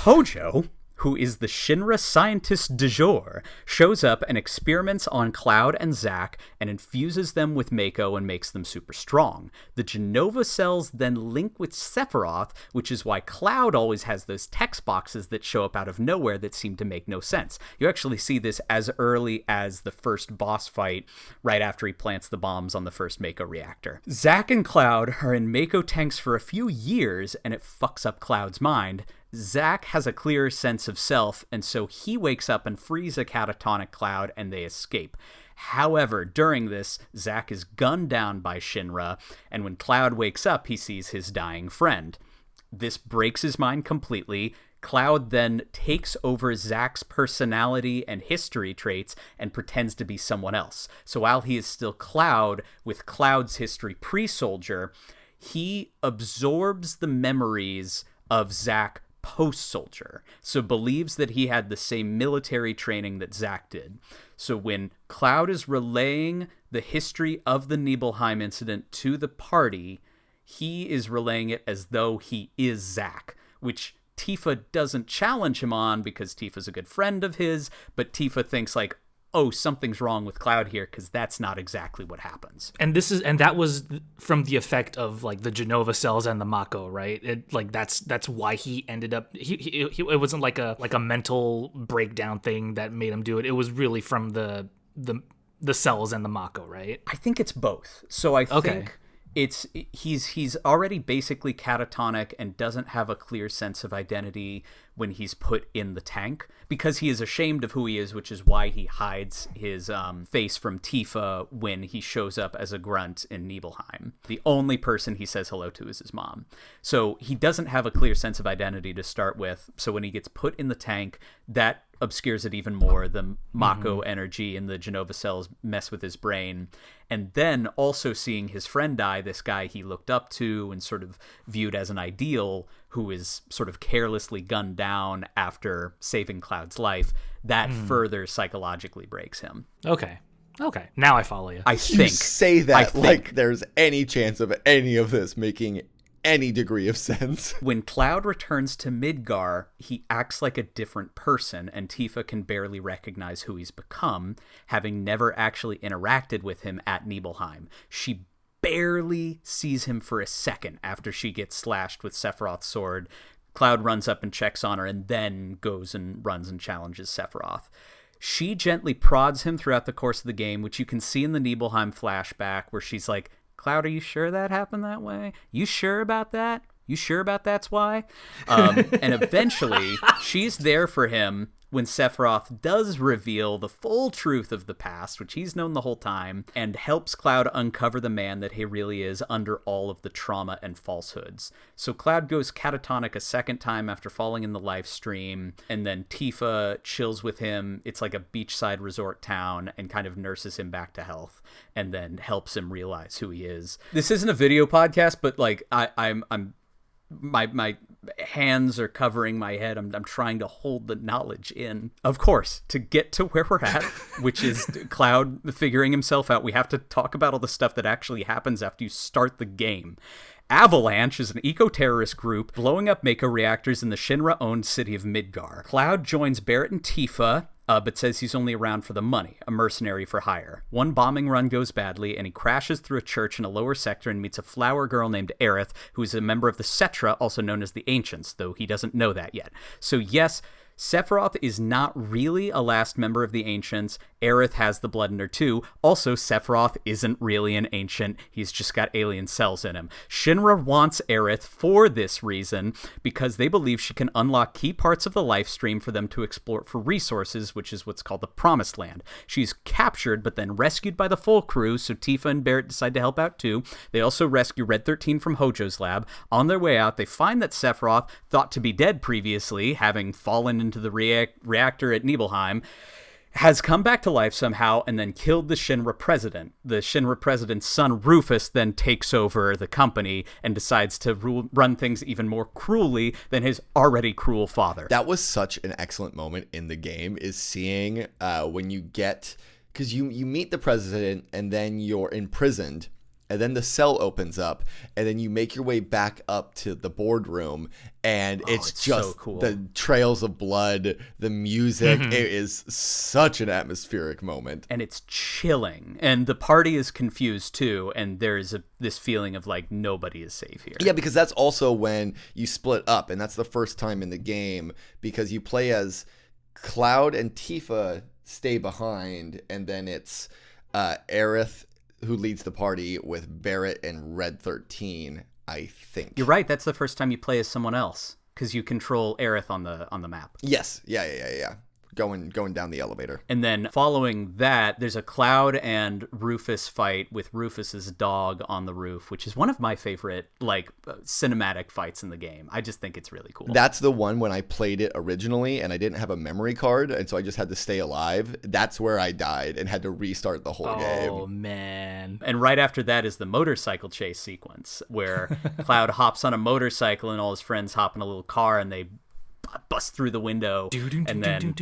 Hojo, who is the Shinra scientist du jour, shows up and experiments on Cloud and Zack and infuses them with Mako and makes them super strong. The Jenova cells then link with Sephiroth, which is why Cloud always has those text boxes that show up out of nowhere that seem to make no sense. You actually see this as early as the first boss fight, right after he plants the bombs on the first Mako reactor. Zack and Cloud are in Mako tanks for a few years, and it fucks up Cloud's mind. Zack has a clearer sense of self, and so he wakes up and frees a catatonic Cloud, and they escape. However, during this, Zack is gunned down by Shinra, and when Cloud wakes up, he sees his dying friend. This breaks his mind completely. Cloud then takes over Zack's personality and history traits and pretends to be someone else. So while he is still Cloud, with Cloud's history pre-soldier, he absorbs the memories of Zack post-soldier, so believes that he had the same military training that Zack did. So when Cloud is relaying the history of the Nibelheim incident to the party, he is relaying it as though he is Zack, which Tifa doesn't challenge him on because Tifa's a good friend of his, but Tifa thinks oh, something's wrong with Cloud here because that's not exactly what happens. And that was from the effect of the Jenova cells and the Mako, right? That's why he ended up it wasn't like a mental breakdown thing that made him do it. It was really from the cells and the Mako, right? I think it's both. So I think He's already basically catatonic and doesn't have a clear sense of identity when he's put in the tank, because he is ashamed of who he is, which is why he hides his face from Tifa when he shows up as a grunt in Nibelheim. The only person he says hello to is his mom. So he doesn't have a clear sense of identity to start with. So when he gets put in the tank, that obscures it even more. The Mako energy and the Genova cells mess with his brain. And then also seeing his friend die, this guy he looked up to and sort of viewed as an ideal, who is sort of carelessly gunned down after saving Cloud's life, that further psychologically breaks him. Okay. Now I follow you. You say that like there's any chance of any of this making any degree of sense. When Cloud returns to Midgar, he acts like a different person, and Tifa can barely recognize who he's become, having never actually interacted with him at Nibelheim. She barely sees him for a second after she gets slashed with Sephiroth's sword. Cloud runs up and checks on her, and then goes and runs and challenges Sephiroth. She gently prods him throughout the course of the game, which you can see in the Nibelheim flashback, where she's like, Cloud, are you sure that happened that way? You sure about that? You sure about that's why? And eventually, she's there for him when Sephiroth does reveal the full truth of the past, which he's known the whole time, and helps Cloud uncover the man that he really is under all of the trauma and falsehoods. So Cloud goes catatonic a second time after falling in the live stream, and then Tifa chills with him. It's like a beachside resort town, and kind of nurses him back to health, and then helps him realize who he is. This isn't a video podcast, but like I'm my hands are covering my head. I'm trying to hold the knowledge in. Of course, to get to where we're at, which is Cloud figuring himself out, we have to talk about all the stuff that actually happens after you start the game. Avalanche is an eco-terrorist group blowing up Mako reactors in the Shinra-owned city of Midgar. Cloud joins Barret and Tifa, but says he's only around for the money, a mercenary for hire. One bombing run goes badly, and he crashes through a church in a lower sector and meets a flower girl named Aerith, who is a member of the Cetra, also known as the Ancients, though he doesn't know that yet. So yes, Sephiroth is not really a last member of the Ancients. Aerith has the blood in her too. Also, Sephiroth isn't really an Ancient. He's just got alien cells in him. Shinra wants Aerith for this reason, because they believe she can unlock key parts of the life stream for them to explore for resources, which is what's called the Promised Land. She's captured, but then rescued by the full crew, so Tifa and Barret decide to help out too. They also rescue Red 13 from Hojo's lab. On their way out, they find that Sephiroth, thought to be dead previously, having fallen into the reactor at Nibelheim, has come back to life somehow and then killed the Shinra president. The Shinra president's son, Rufus, then takes over the company and decides to run things even more cruelly than his already cruel father. That was such an excellent moment in the game, is seeing when you get... Because you meet the president and then you're imprisoned, and then the cell opens up, and then you make your way back up to the boardroom, and it's just so cool. The trails of blood, the music. It is such an atmospheric moment. And it's chilling. And the party is confused too, and there's this feeling of like nobody is safe here. Yeah, because that's also when you split up, and that's the first time in the game, because you play as Cloud and Tifa stay behind, and then it's Aerith who leads the party with Barret and Red 13, I think. You're right. That's the first time you play as someone else, because you control Aerith on the map. Yes. Yeah. Going down the elevator. And then following that, there's a Cloud and Rufus fight with Rufus's dog on the roof, which is one of my favorite cinematic fights in the game. I just think it's really cool. That's the one when I played it originally and I didn't have a memory card, and so I just had to stay alive. That's where I died and had to restart the whole game. Oh, man. And right after that is the motorcycle chase sequence, where Cloud hops on a motorcycle and all his friends hop in a little car and they bust through the window, and then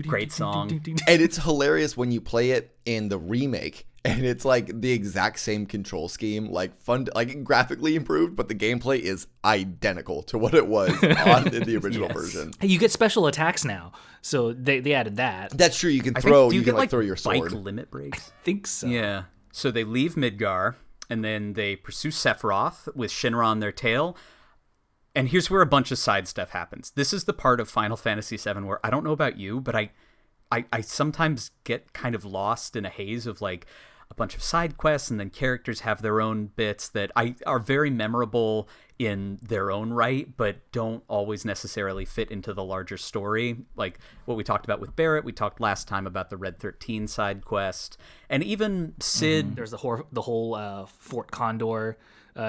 great song. And it's hilarious when you play it in the remake, and it's like the exact same control scheme, like fun, like graphically improved, but the gameplay is identical to what it was on the original version. Hey, you get special attacks now, so they added that. That's true. You can throw. You can throw your sword. Bike limit breaks. I think so. Yeah. So they leave Midgar, and then they pursue Sephiroth with Shinra on their tail. And here's where a bunch of side stuff happens. This is the part of Final Fantasy VII where I don't know about you, but I sometimes get kind of lost in a haze of like a bunch of side quests, and then characters have their own bits that are very memorable in their own right, but don't always necessarily fit into the larger story. Like what we talked about with Barrett, we talked last time about the Red 13 side quest, and even Sid. There's the whole Fort Condor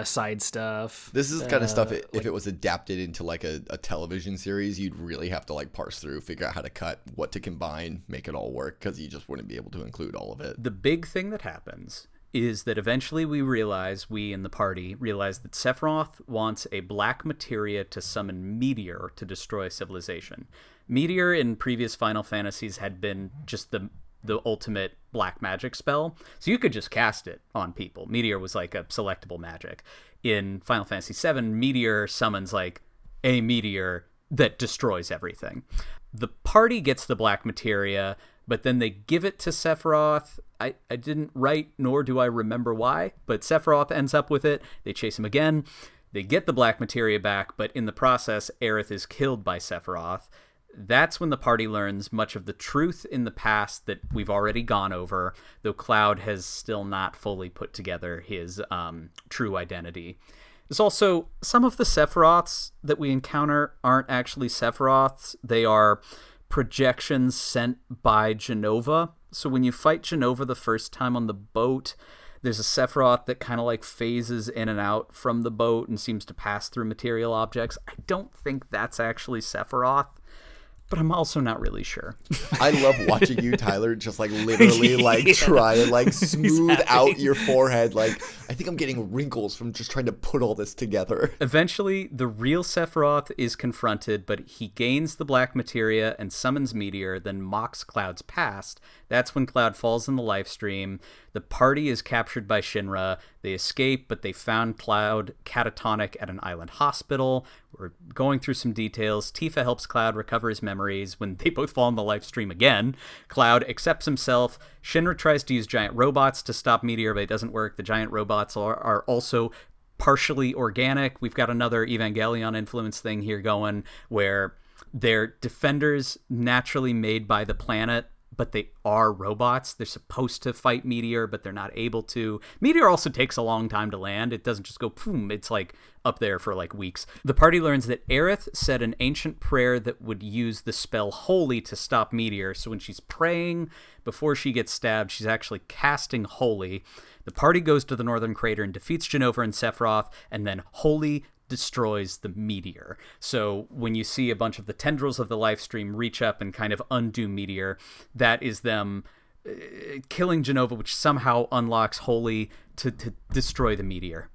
side stuff. This is the kind of stuff, if it was adapted into like a television series, you'd really have to like parse through, figure out how to cut, what to combine, make it all work, because you just wouldn't be able to include all of it. The big thing that happens is that eventually we in the party realize that Sephiroth wants a black materia to summon Meteor to destroy civilization. Meteor in previous Final Fantasies had been just the ultimate black magic spell, so you could just cast it on people. Meteor was like a selectable magic. In Final Fantasy VII, Meteor summons like a meteor that destroys everything. The party gets the black materia, but then they give it to Sephiroth. I didn't write, nor do I remember why, but Sephiroth ends up with it. They chase him again. They get the black materia back, but in the process, Aerith is killed by Sephiroth. That's when the party learns much of the truth in the past that we've already gone over, though Cloud has still not fully put together his true identity. There's also some of the Sephiroths that we encounter aren't actually Sephiroths. They are projections sent by Jenova. So when you fight Jenova the first time on the boat, there's a Sephiroth that kind of like phases in and out from the boat and seems to pass through material objects. I don't think that's actually Sephiroth, but I'm also not really sure. I love watching you, Tyler, just like literally like try and like smooth out your forehead. Like, I think I'm getting wrinkles from just trying to put all this together. Eventually, the real Sephiroth is confronted, but he gains the black materia and summons Meteor, then mocks Cloud's past. That's when Cloud falls in the life stream. The party is captured by Shinra. They escape, but they found Cloud catatonic at an island hospital. We're going through some details. Tifa helps Cloud recover his memories. When they both fall in the life stream again, Cloud accepts himself. Shinra tries to use giant robots to stop Meteor, but it doesn't work. The giant robots are also partially organic. We've got another Evangelion influence thing here going, where they're defenders naturally made by the planet, but they are robots. They're supposed to fight Meteor, but they're not able to. Meteor also takes a long time to land. It doesn't just go boom. It's like up there for like weeks. The party learns that Aerith said an ancient prayer that would use the spell Holy to stop Meteor. So when she's praying before she gets stabbed, she's actually casting Holy. The party goes to the Northern Crater and defeats Jenova and Sephiroth, and then Holy destroys the meteor. So when you see a bunch of the tendrils of the life stream reach up and kind of undo Meteor, that is them killing Jenova, which somehow unlocks Holy to destroy the meteor.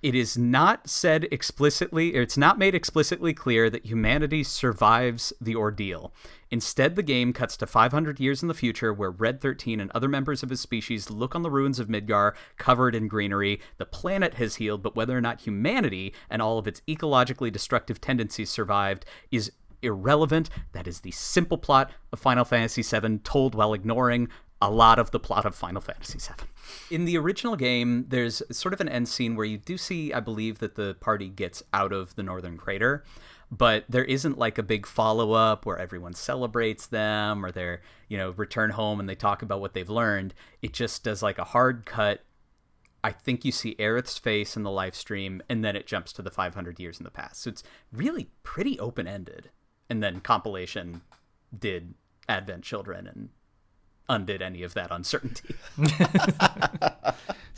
It is not said explicitly, or it's not made explicitly clear that humanity survives the ordeal. Instead, the game cuts to 500 years in the future, where Red 13 and other members of his species look on the ruins of Midgar covered in greenery. The planet has healed, but whether or not humanity and all of its ecologically destructive tendencies survived is irrelevant. That is the simple plot of Final Fantasy VII, told while ignoring a lot of the plot of Final Fantasy VII. In the original game, there's sort of an end scene where you do see, I believe, that the party gets out of the Northern Crater, but there isn't like a big follow-up where everyone celebrates them or they're, return home and they talk about what they've learned. It just does like a hard cut. I think you see Aerith's face in the live stream, and then it jumps to the 500 years in the past. So it's really pretty open-ended. And then compilation did Advent Children and undid any of that uncertainty.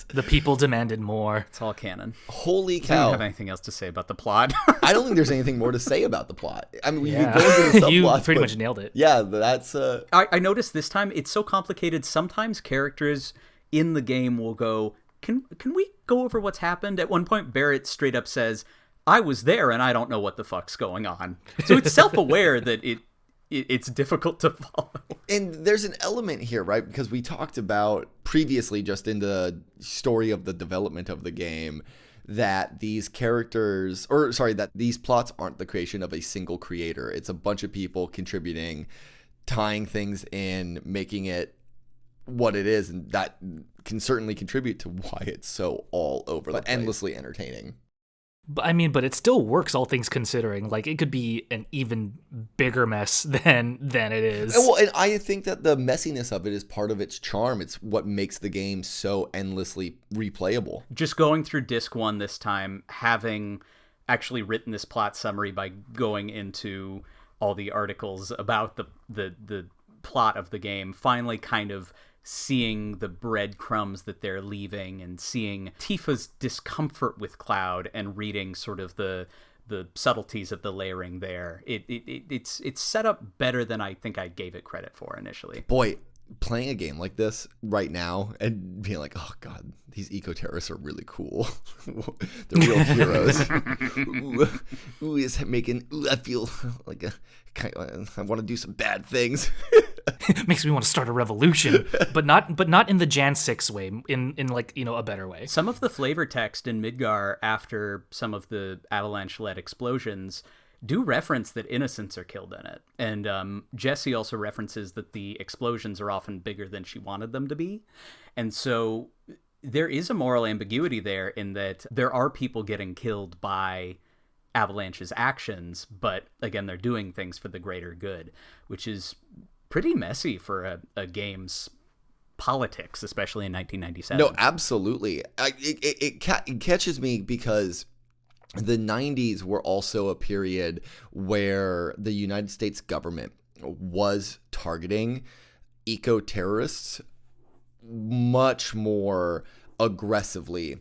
The people demanded more. It's all canon. Holy I cow. don't have anything else to say about the plot. I don't think there's anything more to say about the plot. I mean, we could go into the You subplots, pretty but much nailed it. Yeah, that's... I noticed this time it's so complicated. Sometimes characters in the game will go, can we go over what's happened? At one point, Barrett straight up says, I was there and I don't know what the fuck's going on. So it's self-aware that it's difficult to follow. And there's an element here, right? Because we talked about previously, just in the story of the development of the game, that these characters, that these plots aren't the creation of a single creator. It's a bunch of people contributing, tying things in, making it what it is. And that can certainly contribute to why it's so all over, but endlessly entertaining. But it still works, all things considering. Like, it could be an even bigger mess than it is. Well, and I think that the messiness of it is part of its charm. It's what makes the game so endlessly replayable. Just going through disc 1 this time, having actually written this plot summary by going into all the articles about the plot of the game, finally kind of seeing the breadcrumbs that they're leaving and seeing Tifa's discomfort with Cloud and reading sort of the subtleties of the layering there. It's set up better than I think I gave it credit for initially. Boy, playing a game like this right now and being like, oh god, these eco-terrorists are really cool. They're real heroes. Ooh, it's making, I feel like I want to do some bad things. Makes me want to start a revolution, but not in the Jan 6 way, in like, a better way. Some of the flavor text in Midgar after some of the avalanche-led explosions do reference that innocents are killed in it. And Jessie also references that the explosions are often bigger than she wanted them to be. And so there is a moral ambiguity there in that there are people getting killed by Avalanche's actions, but again, they're doing things for the greater good, which is pretty messy for a game's politics, especially in 1997. No, absolutely. It catches me because the 90s were also a period where the United States government was targeting eco-terrorists much more aggressively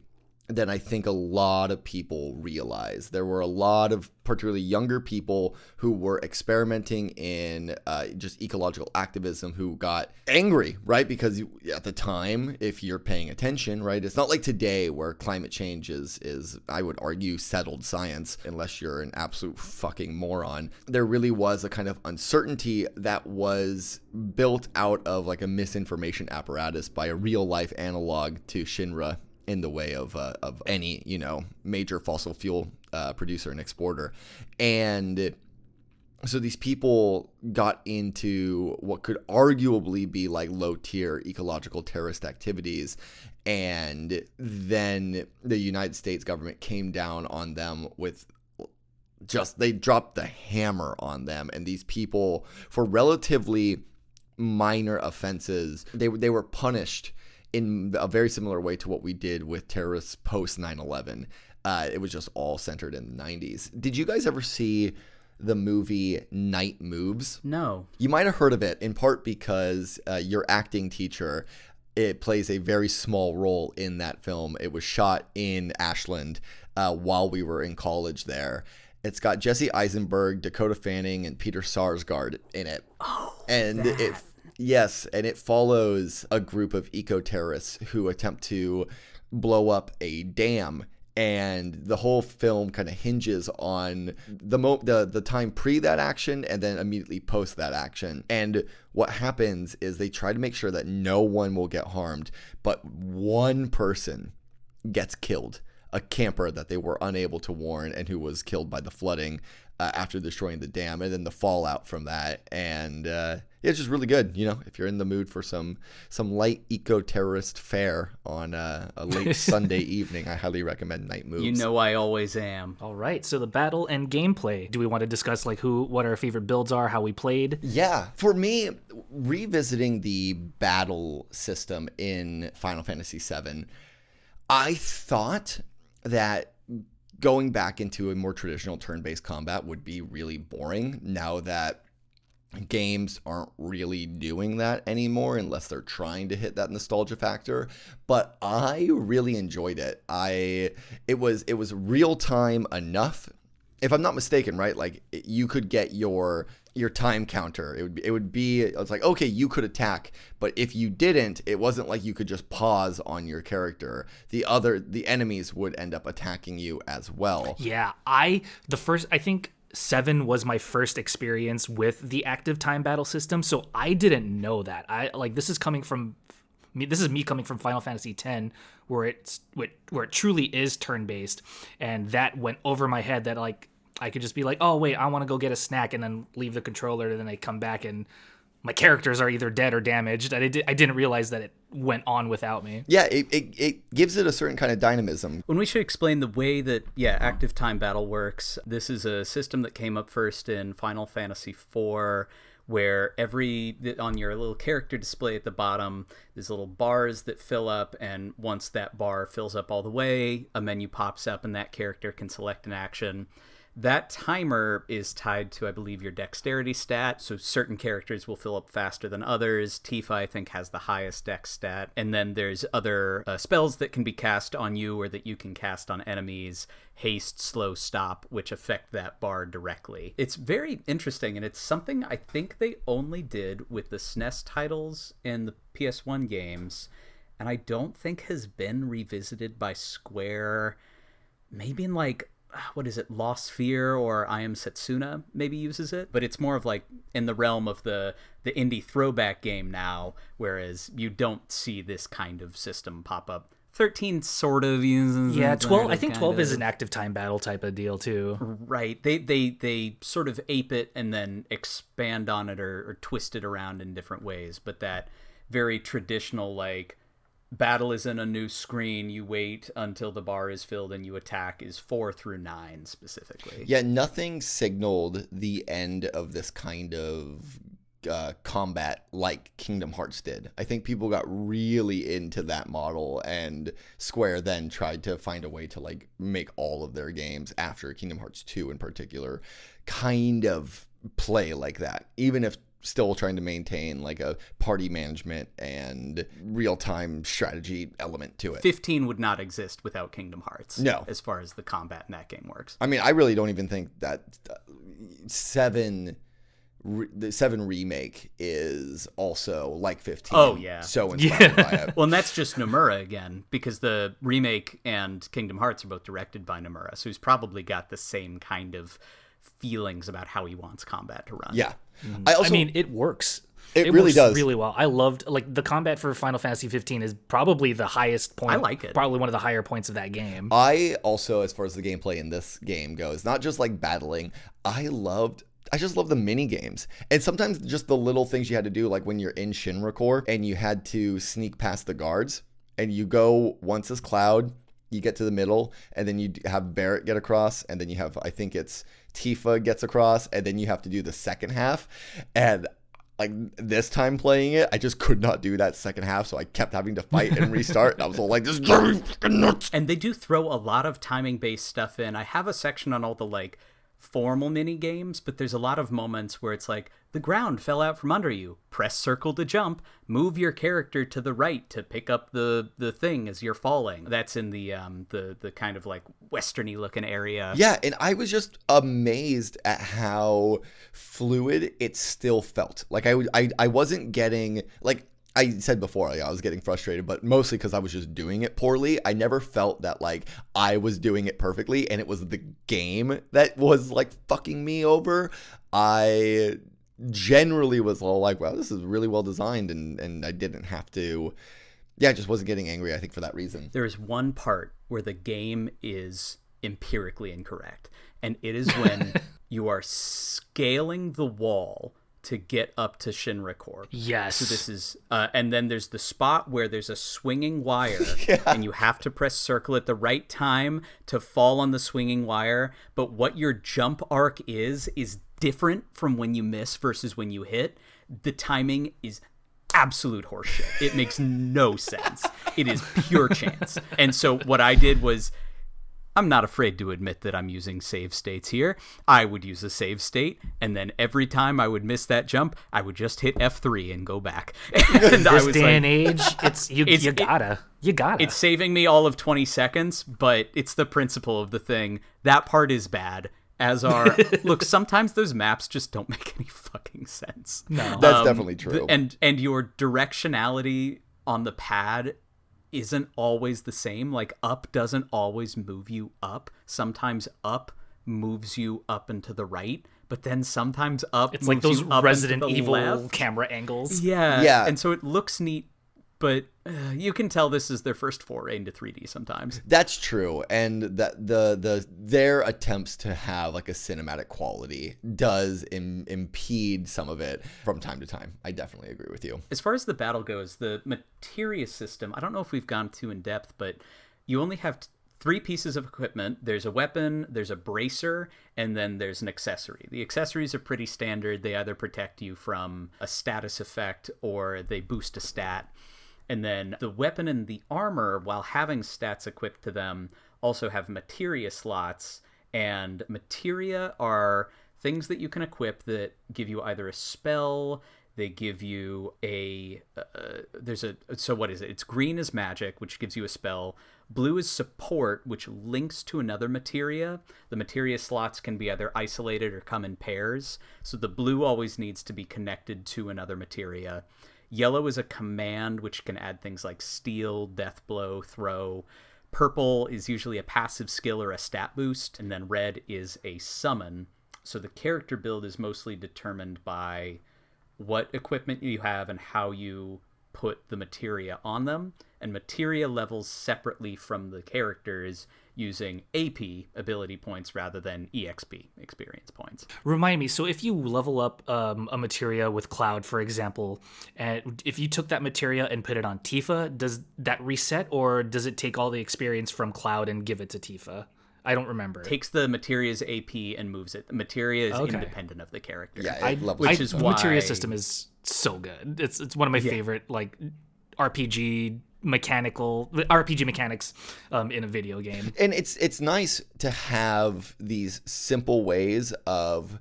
than I think a lot of people realize. There were a lot of particularly younger people who were experimenting in just ecological activism who got angry, right? Because at the time, if you're paying attention, right, it's not like today where climate change is I would argue, settled science, unless you're an absolute fucking moron. There really was a kind of uncertainty that was built out of like a misinformation apparatus by a real life analog to Shinra in the way of any, major fossil fuel producer and exporter. And so these people got into what could arguably be like low-tier ecological terrorist activities. And then the United States government came down on them with they dropped the hammer on them. And these people, for relatively minor offenses, they were punished in a very similar way to what we did with terrorists post 9/11. It was just all centered in the 90s. Did you guys ever see the movie Night Moves? No. You might have heard of it, in part because your acting teacher, it plays a very small role in that film. It was shot in Ashland while we were in college there. It's got Jesse Eisenberg, Dakota Fanning, and Peter Sarsgaard in it. Oh, and Yes, and it follows a group of eco-terrorists who attempt to blow up a dam, and the whole film kind of hinges on the time pre that action and then immediately post that action. And what happens is they try to make sure that no one will get harmed, but one person gets killed, a camper that they were unable to warn and who was killed by the flooding after destroying the dam, and then the fallout from that. And it's just really good. If you're in the mood for some light eco-terrorist fare on a late Sunday evening, I highly recommend Night Moves. I always am. All right, so the battle and gameplay. Do we want to discuss what our favorite builds are, how we played? Yeah, for me, revisiting the battle system in Final Fantasy VII, I thought that going back into a more traditional turn-based combat would be really boring now that games aren't really doing that anymore unless they're trying to hit that nostalgia factor. But I really enjoyed it. It was real time enough. If I'm not mistaken, right? Like you could get your time counter. It's like, okay, you could attack, but if you didn't, it wasn't like you could just pause on your character. The enemies would end up attacking you as well. Yeah, I think 7 was my first experience with the active time battle system, so I didn't know that. This is me coming from Final Fantasy X, where it truly is turn based, and that went over my head that I could just be like, oh wait, I want to go get a snack and then leave the controller, and then I come back and my characters are either dead or damaged. I didn't realize that it went on without me. Yeah, it gives it a certain kind of dynamism. When we should explain the way that, active time battle works, this is a system that came up first in Final Fantasy IV, where on your little character display at the bottom, there's little bars that fill up, and once that bar fills up all the way, a menu pops up and that character can select an action. That timer is tied to, I believe, your dexterity stat, so certain characters will fill up faster than others. Tifa, I think, has the highest dex stat. And then there's other spells that can be cast on you or that you can cast on enemies, haste, slow, stop, which affect that bar directly. It's very interesting, and it's something I think they only did with the SNES titles and the PS1 games, and I don't think has been revisited by Square, maybe in what is it, Lost Sphere or I Am Setsuna maybe uses it, but it's more of in the realm of the indie throwback game now, whereas you don't see this kind of system pop up. 13 sort of uses. Yeah, 12. I think 12 is an active time battle type of deal too. Right. They sort of ape it and then expand on it or twist it around in different ways, but that very traditional battle is in a new screen, you wait until the bar is filled and you attack is 4 through 9 specifically. Yeah, nothing signaled the end of this kind of combat like Kingdom Hearts did. I think people got really into that model, and Square then tried to find a way to make all of their games after Kingdom Hearts 2 in particular kind of play like that, even if still trying to maintain a party management and real-time strategy element to it. 15 would not exist without Kingdom Hearts. No. As far as the combat in that game works. I mean, I really don't even think that the 7 remake is also like 15. Oh, yeah. So inspired by it. Well, and that's just Nomura again, because the remake and Kingdom Hearts are both directed by Nomura, so he's probably got the same kind of feelings about how he wants combat to run. Yeah. I mean, it works. It really works does. really well. I loved the combat for Final Fantasy 15 is probably the highest point. I like it. Probably one of the higher points of that game. I also, as far as the gameplay in this game goes, not just battling, I just love the mini games. And sometimes just the little things you had to do, like when you're in Shinra Core and you had to sneak past the guards, and you go once as Cloud, you get to the middle, and then you have Barrett get across, and then you have, I think it's Tifa gets across, and then you have to do the second half. And this time playing it, I just could not do that second half, so I kept having to fight and restart. And I was all this is fucking nuts. And they do throw a lot of timing-based stuff in. I have a section on all the formal mini games, but there's a lot of moments where it's the ground fell out from under you. Press circle to jump. Move your character to the right to pick up the thing as you're falling. That's in the kind of westerny looking area. Yeah, and I was just amazed at how fluid it still felt. I wasn't getting I said before, I was getting frustrated, but mostly because I was just doing it poorly. I never felt that I was doing it perfectly, and it was the game that was fucking me over. I generally was all wow, this is really well designed, and I didn't have to. Yeah, I just wasn't getting angry, I think, for that reason. There is one part where the game is empirically incorrect, and it is when you are scaling the wall to get up to Shinra Core. Yes. So this is, and then there's the spot where there's a swinging wire, and you have to press circle at the right time to fall on the swinging wire. But what your jump arc is different from when you miss versus when you hit. The timing is absolute horseshit. It makes no sense. It is pure chance. And so what I did was, I'm not afraid to admit that I'm using save states here. I would use a save state, and then every time I would miss that jump, I would just hit F3 and go back. And this day and age, you gotta. It's saving me all of 20 seconds, but it's the principle of the thing. That part is bad. Look, sometimes those maps just don't make any fucking sense. No. That's definitely true. And your directionality on the pad isn't always the same. Up doesn't always move you up. Sometimes up moves you up and to the right, but then sometimes up it's moves those you up Resident and to the Evil left. camera angles. Yeah. And so it looks neat But you can tell this is their first foray into 3D sometimes. That's true, and that their attempts to have like a cinematic quality does impede some of it from time to time. I definitely agree with you. As far as the battle goes, the materia system, I don't know if we've gone too in depth, but you only have 3 pieces of equipment. There's a weapon, there's a bracer, and then there's an accessory. The accessories are pretty standard. They either protect you from a status effect or they boost a stat. And then the weapon and the armor, while having stats equipped to them, also have materia slots. And materia are things that you can equip that give you either a spell, they give you so what is it? It's green is magic, which gives you a spell. Blue is support, which links to another materia. The materia slots can be either isolated or come in pairs. So the blue always needs to be connected to another materia. Yellow is a command, which can add things like steal, death blow, throw. Purple is usually a passive skill or a stat boost. And then red is a summon. So the character build is mostly determined by what equipment you have and how you put the materia on them. And materia levels separately from the characters using AP ability points rather than EXP experience points. Remind me, so if you level up a materia with Cloud, for example, and if you took that materia and put it on Tifa, does that reset, or does it take all the experience from Cloud and give it to Tifa? I don't remember. Takes the materia's AP and moves it. The materia is independent of the character. Yeah, the materia system is so good. It's one of my favorite like RPG mechanics in a video game. And it's nice to have these simple ways of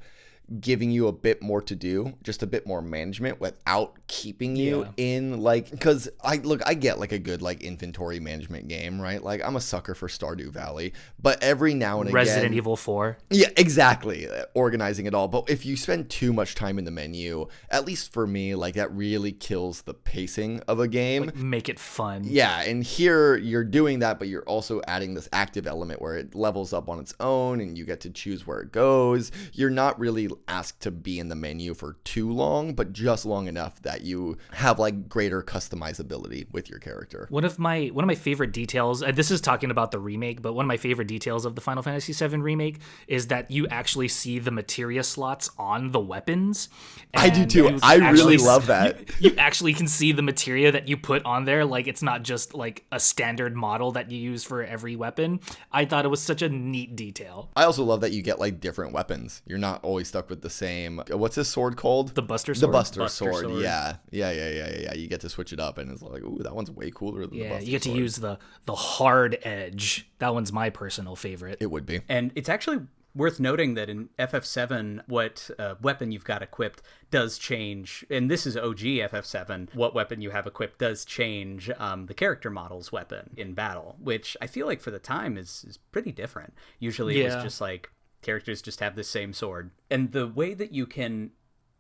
giving you a bit more to do, just a bit more management without keeping you in like, because I get like a good like inventory management game, right? Like I'm a sucker for Stardew Valley, but every now and again Resident Evil 4. Yeah, exactly. Organizing it all. But if you spend too much time in the menu, at least for me, like that really kills the pacing of a game. Like, make it fun. Yeah, and here you're doing that, but you're also adding this active element where it levels up on its own and you get to choose where it goes. You're not really asked to be in the menu for too long, but just long enough that you have like greater customizability with your character. One of my favorite details, this is talking about the remake, but one of my favorite details of the Final Fantasy VII remake is that you actually see the materia slots on the weapons. I do too. I really love that. You actually can see the materia that you put on there. Like it's not just like a standard model that you use for every weapon. I thought it was such a neat detail. I also love that you get like different weapons. You're not always stuck with the same. What's this sword called? The Buster Sword. The Buster Sword. Yeah. You get to switch it up, and it's like, ooh, that one's way cooler than the Buster Sword. You get to use the hard edge. That one's my personal favorite. It would be. And it's actually worth noting that in FF7, what weapon you've got equipped does change. And this is OG FF7. What weapon you have equipped does change the character model's weapon in battle, which I feel like for the time is pretty different. Usually it was just like characters just have the same sword. And the way that you can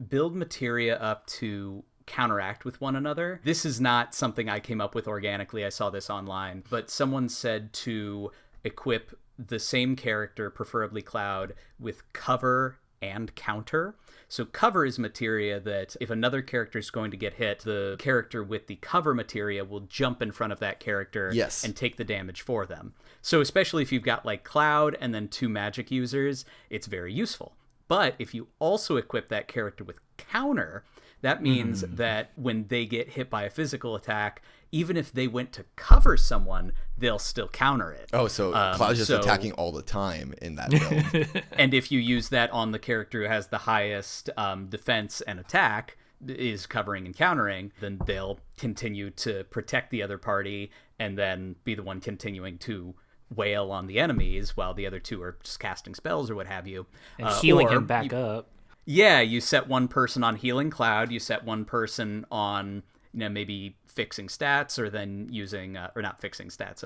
build materia up to counteract with one another, this is not something I came up with organically. I saw this online, but someone said to equip the same character, preferably Cloud, with cover and counter. So cover is materia that if another character is going to get hit, the character with the cover materia will jump in front of that character and take the damage for them. So especially if you've got like Cloud and then 2 magic users, it's very useful. But if you also equip that character with counter, that means that when they get hit by a physical attack, even if they went to cover someone, they'll still counter it. Oh, so Cloud's just attacking all the time in that build. And if you use that on the character who has the highest defense and attack, is covering and countering, then they'll continue to protect the other party and then be the one continuing to wail on the enemies while the other 2 are just casting spells or what have you. And healing him back up. Yeah, you set one person on healing Cloud, you set one person on, maybe fixing stats, or then using, or not fixing stats,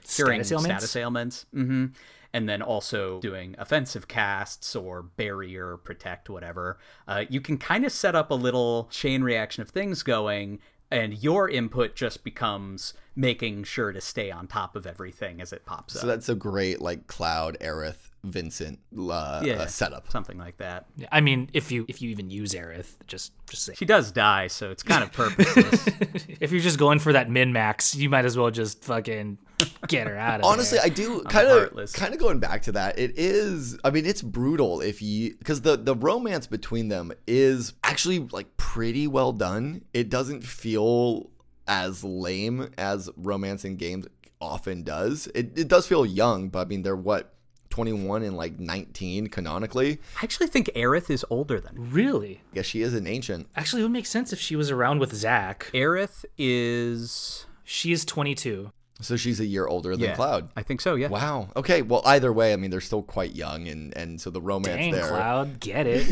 curing status ailments. And then also doing offensive casts or barrier, protect, whatever. You can kind of set up a little chain reaction of things going, and your input just becomes making sure to stay on top of everything as it pops up. So that's a great like Cloud Aerith Vincent Yeah. setup. Something like that. Yeah, I mean, if you even use Aerith, just say. She does die, so it's kind of purposeless. If you're just going for that min-max, you might as well just fucking get her out of Honestly, there. I do heartless. kind of going back to that. It is, I mean, it's brutal because the romance between them is actually like pretty well done. It doesn't feel as lame as romance in games often does. It does feel young, but I mean, they're what, 21 and like 19 canonically. I actually think Aerith is older than her. Really? I guess she is an ancient. Actually, it would make sense if she was around with Zack. Aerith is... She is 22. So she's a year older than Cloud. I think so, yeah. Wow. Okay. Well, either way, I mean, they're still quite young, and so the romance Dang, there. Cloud, get it.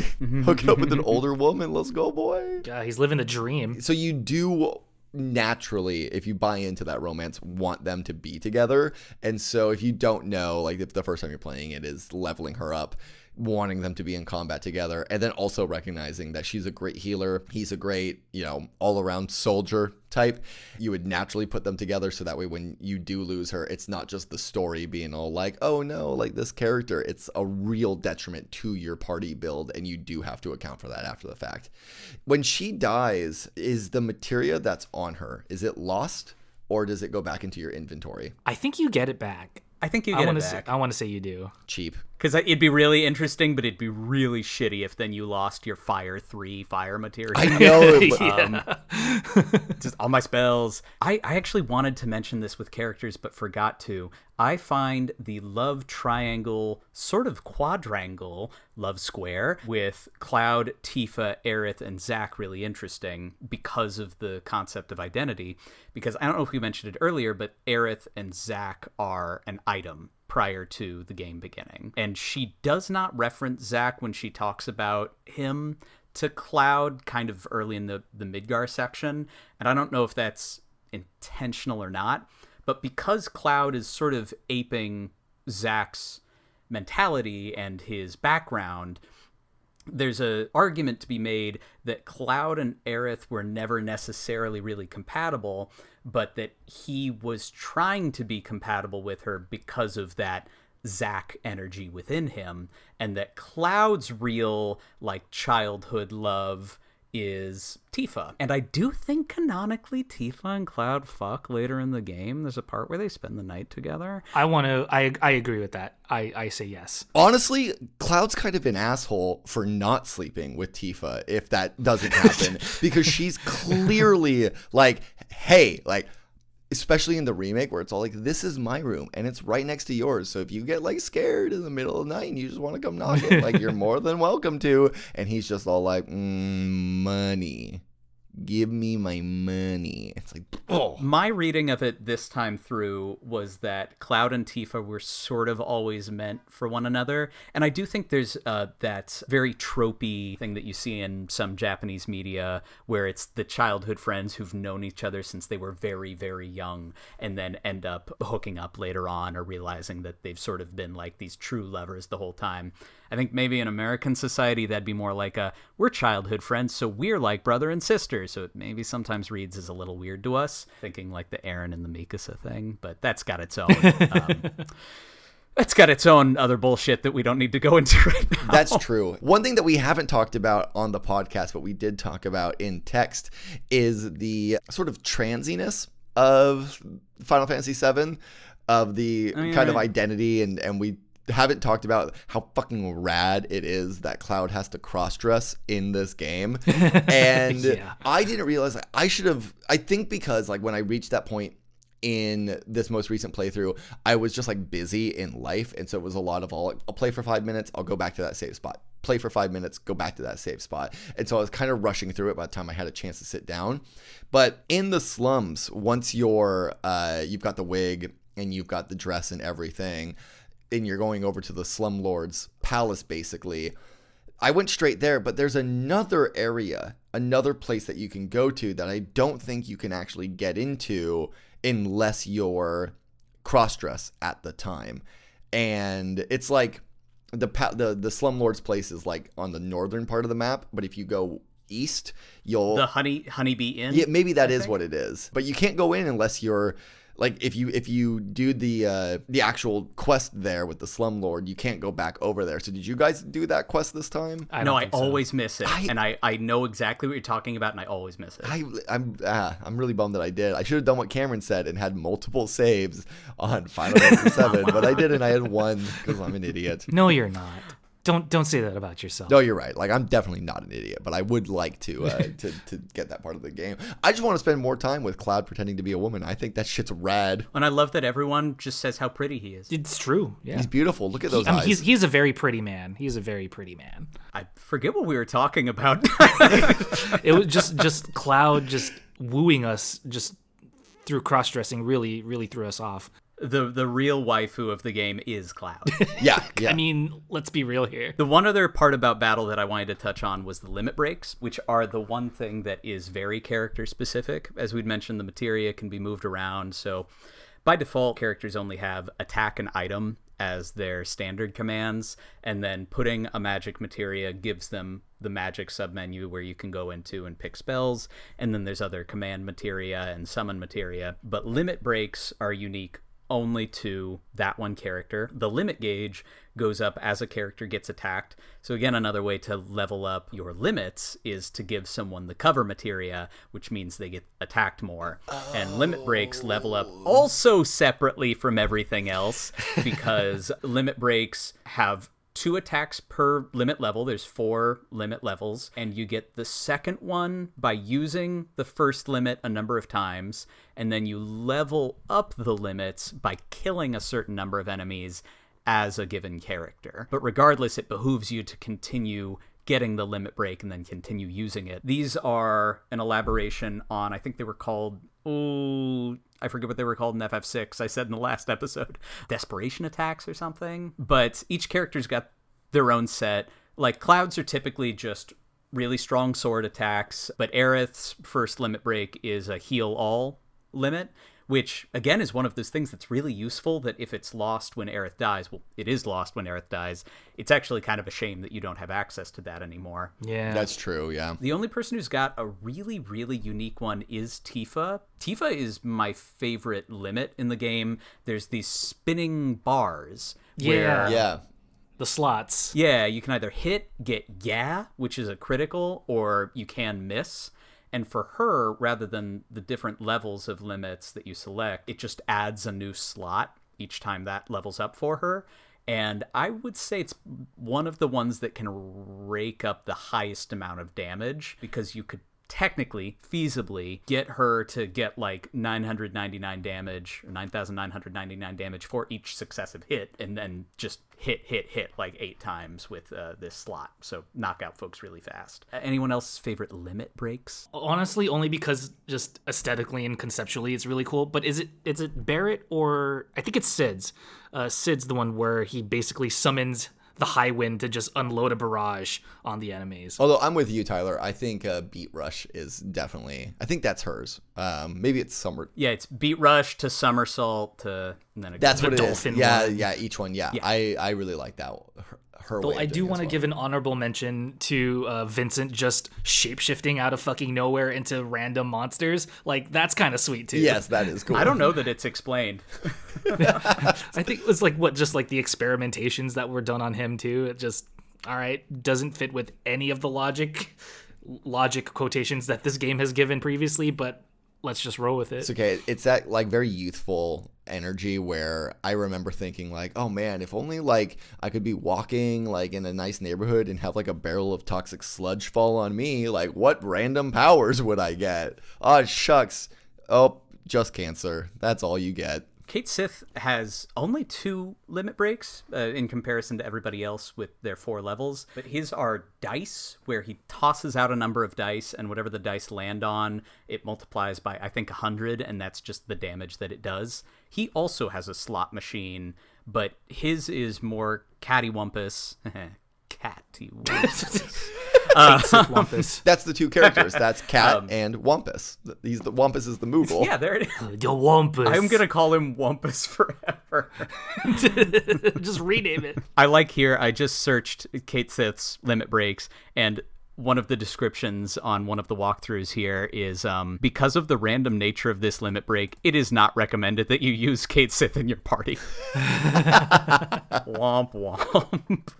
Hooking up with an older woman. Let's go, boy. God, he's living the dream. So you do naturally, if you buy into that romance, want them to be together. And so if you don't know, like if the first time you're playing it is leveling her up, wanting them to be in combat together, and then also recognizing that she's a great healer, he's a great, all-around soldier type, you would naturally put them together so that way when you do lose her, it's not just the story being all like, oh no, like this character, it's a real detriment to your party build, and you do have to account for that after the fact. When she dies, is the materia that's on her, is it lost, or does it go back into your inventory? I think you get it back. I think you get it back. I want to say you do. Cheap. Because it'd be really interesting, but it'd be really shitty if then you lost your Fire 3 fire material. I know. Just all my spells. I actually wanted to mention this with characters, but forgot to. I find the love triangle, sort of quadrangle, love square, with Cloud, Tifa, Aerith, and Zack really interesting because of the concept of identity. Because I don't know if we mentioned it earlier, but Aerith and Zack are an item prior to the game beginning. And she does not reference Zack when she talks about him to Cloud kind of early in the Midgar section. And I don't know if that's intentional or not, but because Cloud is sort of aping Zack's mentality and his background, there's an argument to be made that Cloud and Aerith were never necessarily really compatible, but that he was trying to be compatible with her because of that Zack energy within him, and that Cloud's real, like, childhood love is Tifa. And I do think canonically Tifa and Cloud fuck later in the game. There's a part where they spend the night together. I agree with that. I say yes. Honestly, Cloud's kind of an asshole for not sleeping with Tifa if that doesn't happen, because she's clearly like, hey, like, especially in the remake where it's all like, this is my room and it's right next to yours, so if you get like scared in the middle of the night and you just want to come knocking, like, you're more than welcome to. And he's just all like, money, give me my money. It's like, oh. My reading of it this time through was that Cloud and Tifa were sort of always meant for one another. And I do think there's that very tropey thing that you see in some Japanese media where it's the childhood friends who've known each other since they were very, very young and then end up hooking up later on or realizing that they've sort of been like these true lovers the whole time. I think maybe in American society that'd be more like we're childhood friends, so we're like brother and sister. So it maybe sometimes reads as a little weird to us, thinking like the Eren and the Mikasa thing, but that's got its own other bullshit that we don't need to go into right now. That's true. One thing that we haven't talked about on the podcast, but we did talk about in text, is the sort of transiness of Final Fantasy VII, of the kind of identity, and we haven't talked about how fucking rad it is that Cloud has to cross-dress in this game. And yeah. I didn't realize, I think because like when I reached that point in this most recent playthrough, I was just like busy in life, and so it was a lot of I'll play for 5 minutes, I'll go back to that save spot, play for 5 minutes, go back to that save spot. And so I was kind of rushing through it by the time I had a chance to sit down. But in the slums, once you've got the wig and you've got the dress and everything, and you're going over to the slumlord's palace, basically, I went straight there. But there's another area, another place that you can go to that I don't think you can actually get into unless you're cross-dress at the time. And it's like the slumlord's place is like on the northern part of the map, but if you go east, you'll... The Honeybee Inn? Yeah, maybe that is what it is. But you can't go in unless you're like if you do the actual quest there with the slumlord, you can't go back over there. So did you guys do that quest this time? I always miss it, and I know exactly what you're talking about, and I always miss it. I'm really bummed that I did. I should have done what Cameron said and had multiple saves on Final Fantasy VII, but I didn't. I had one because I'm an idiot. No, you're not. Don't say that about yourself. No, you're right. Like, I'm definitely not an idiot, but I would like to to get that part of the game. I just want to spend more time with Cloud pretending to be a woman. I think that shit's rad. And I love that everyone just says how pretty he is. It's true. Yeah, he's beautiful. Look at those eyes. He's a very pretty man. He's a very pretty man. I forget what we were talking about. It was just Cloud just wooing us just through cross-dressing really threw us off. The real waifu of the game is Cloud. Yeah. I mean, let's be real here. The one other part about battle that I wanted to touch on was the limit breaks, which are the one thing that is very character specific. As we'd mentioned, the materia can be moved around. So by default, characters only have attack and item as their standard commands, and then putting a magic materia gives them the magic submenu where you can go into and pick spells, and then there's other command materia and summon materia. But limit breaks are unique only to that one character. The limit gauge goes up as a character gets attacked. So again, another way to level up your limits is to give someone the cover materia, which means they get attacked more. And limit breaks level up also separately from everything else, because limit breaks have 2 attacks per limit level. There's 4 limit levels, and you get the second one by using the first limit a number of times, and then you level up the limits by killing a certain number of enemies as a given character. But regardless, it behooves you to continue getting the limit break and then continue using it. These are an elaboration on, I think they were called, I forget what they were called in FF6. I said in the last episode, desperation attacks or something. But each character's got their own set. Like, Cloud's are typically just really strong sword attacks, but Aerith's first limit break is a heal all limit, which again is one of those things that's really useful, that if it's lost when Aerith dies, well, it is lost when Aerith dies. It's actually kind of a shame that you don't have access to that anymore. Yeah. That's true, yeah. The only person who's got a really, really unique one is Tifa. Tifa is my favorite limit in the game. There's these spinning bars. Yeah. The slots. Yeah, you can either hit, get which is a critical, or you can miss. And for her, rather than the different levels of limits that you select, it just adds a new slot each time that levels up for her. And I would say it's one of the ones that can rake up the highest amount of damage, because you could technically, feasibly, get her to get like 999 damage, or 9,999 damage for each successive hit, and then just hit like 8 times with this slot. So knock out folks really fast. Anyone else's favorite limit breaks? Honestly, only because just aesthetically and conceptually it's really cool. But is it Barrett, or I think it's Sid's? Sid's the one where he basically summons the high wind to just unload a barrage on the enemies. Although I'm with you, Tyler. I think Beat Rush is definitely, I think that's hers. Maybe it's Summer. Yeah, it's Beat Rush to Somersault to, and then that's what it is. Yeah, one. yeah, each one. Yeah. I really like that. Her Though way. I do want to give an honorable mention to Vincent just shapeshifting out of fucking nowhere into random monsters. Like, that's kind of sweet too. Yes, that is cool. I don't know that it's explained. I think it was like just the experimentations that were done on him too. It just, all right, doesn't fit with any of the logic quotations that this game has given previously, but let's just roll with it. It's okay. It's that like very youthful energy where I remember thinking like, oh man, if only like I could be walking like in a nice neighborhood and have like a barrel of toxic sludge fall on me, like what random powers would I get? Oh shucks. Oh, just cancer. That's all you get. Kate Sith has only 2 limit breaks in comparison to everybody else with their 4 levels, but his are dice, where he tosses out a number of dice, and whatever the dice land on, it multiplies by, I think, 100, and that's just the damage that it does. He also has a slot machine, but his is more cattywampus. Cattywampus. Wampus. That's the 2 characters. That's Cat and Wampus. Wampus is the Moogle. Yeah, there it is. The Wampus. I'm going to call him Wampus forever. Just rename it. I like here, I just searched Kate Sith's limit breaks, and one of the descriptions on one of the walkthroughs here is because of the random nature of this limit break, it is not recommended that you use Kate Sith in your party. Womp womp.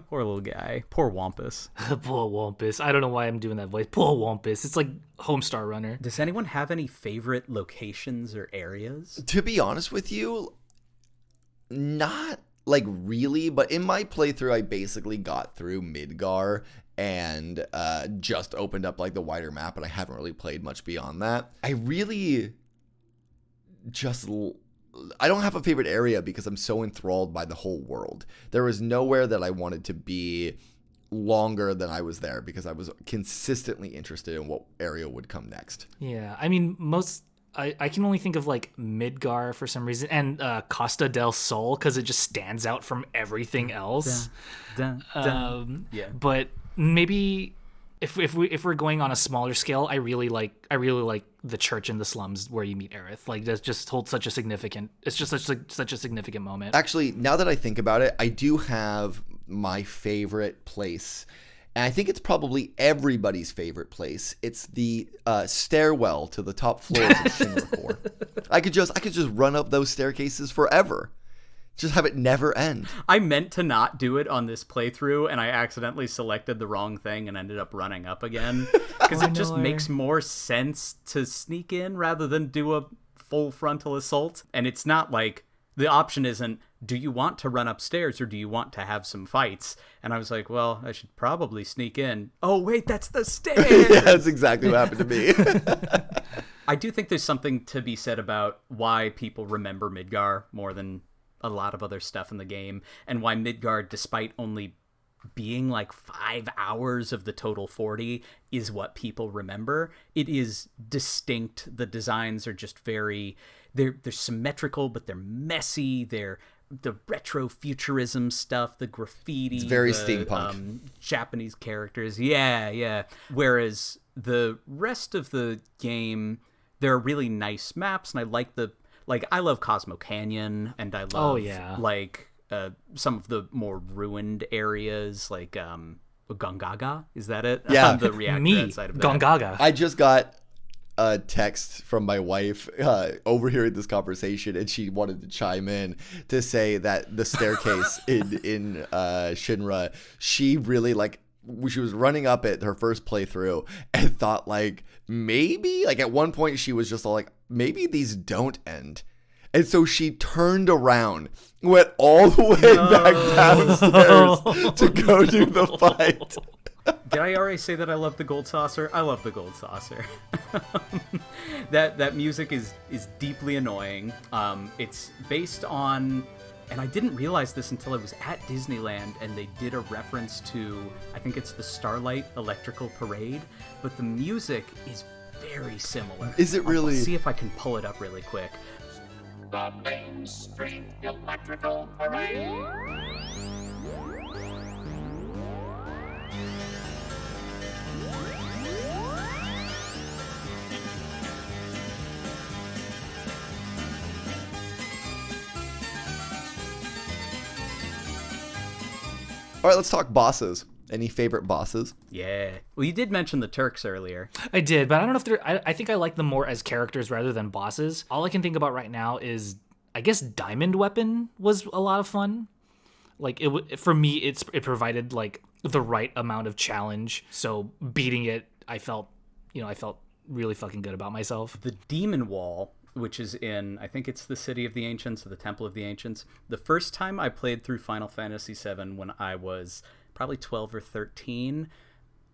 Poor little guy. Poor Wampus. Poor Wampus. I don't know why I'm doing that voice. Poor Wampus. It's like Homestar Runner. Does anyone have any favorite locations or areas? To be honest with you, not like really, but in my playthrough, I basically got through Midgar and just opened up like the wider map, and I haven't really played much beyond that. I really just... I don't have a favorite area because I'm so enthralled by the whole world. There was nowhere that I wanted to be longer than I was there because I was consistently interested in what area would come next. Yeah, I mean, I can only think of like Midgar for some reason, and Costa del Sol because it just stands out from everything else. Yeah. But maybe if we're going on a smaller scale, I really like the church in the slums where you meet Aerith. Like that just holds such a significant. It's just such a significant moment. Actually, now that I think about it, I do have my favorite place. And I think it's probably everybody's favorite place. It's the stairwell to the top floors of Shinra Core. I could just run up those staircases forever. Just have it never end. I meant to not do it on this playthrough, and I accidentally selected the wrong thing and ended up running up again. Because it just makes more sense to sneak in rather than do a full frontal assault. And it's not like, the option isn't, do you want to run upstairs or do you want to have some fights? And I was like, well, I should probably sneak in. Oh, wait, that's the stairs! Yeah, that's exactly what happened to me. I do think there's something to be said about why people remember Midgar more than a lot of other stuff in the game, and why Midgar, despite only being like 5 hours of the total 40, is what people remember. It is distinct. The designs are just very... They're symmetrical, but they're messy. They're the retro futurism stuff, the graffiti. It's very steampunk. Japanese characters. Yeah. Whereas the rest of the game, there are really nice maps, and I like I love Cosmo Canyon, and I love some of the more ruined areas, like Gongaga. Is that it? Yeah. The reactor outside of that. Gongaga. I just got a text from my wife overhearing this conversation, and she wanted to chime in to say that the staircase in Shinra, she really she was running up it her first playthrough and thought maybe at one point she was just maybe these don't end. And so she turned around, went all the way back downstairs to go do the fight. Did I already say that I love the gold saucer? I love the gold saucer. That music is deeply annoying. It's based on, and I didn't realize this until I was at Disneyland, and they did a reference to, I think it's the Starlight Electrical Parade, but the music is very similar. Is it really? I'll see if I can pull it up really quick. The Main Street Electrical Parade. All right, let's talk bosses. Any favorite bosses? Yeah. Well, you did mention the Turks earlier. I did, but I don't know if they're... I think I like them more as characters rather than bosses. All I can think about right now is, I guess, Diamond Weapon was a lot of fun. For me, it provided the right amount of challenge. So beating it, I felt really fucking good about myself. The Demon Wall, which is in, I think it's the City of the Ancients or the Temple of the Ancients. The first time I played through Final Fantasy VII when I was probably 12 or 13,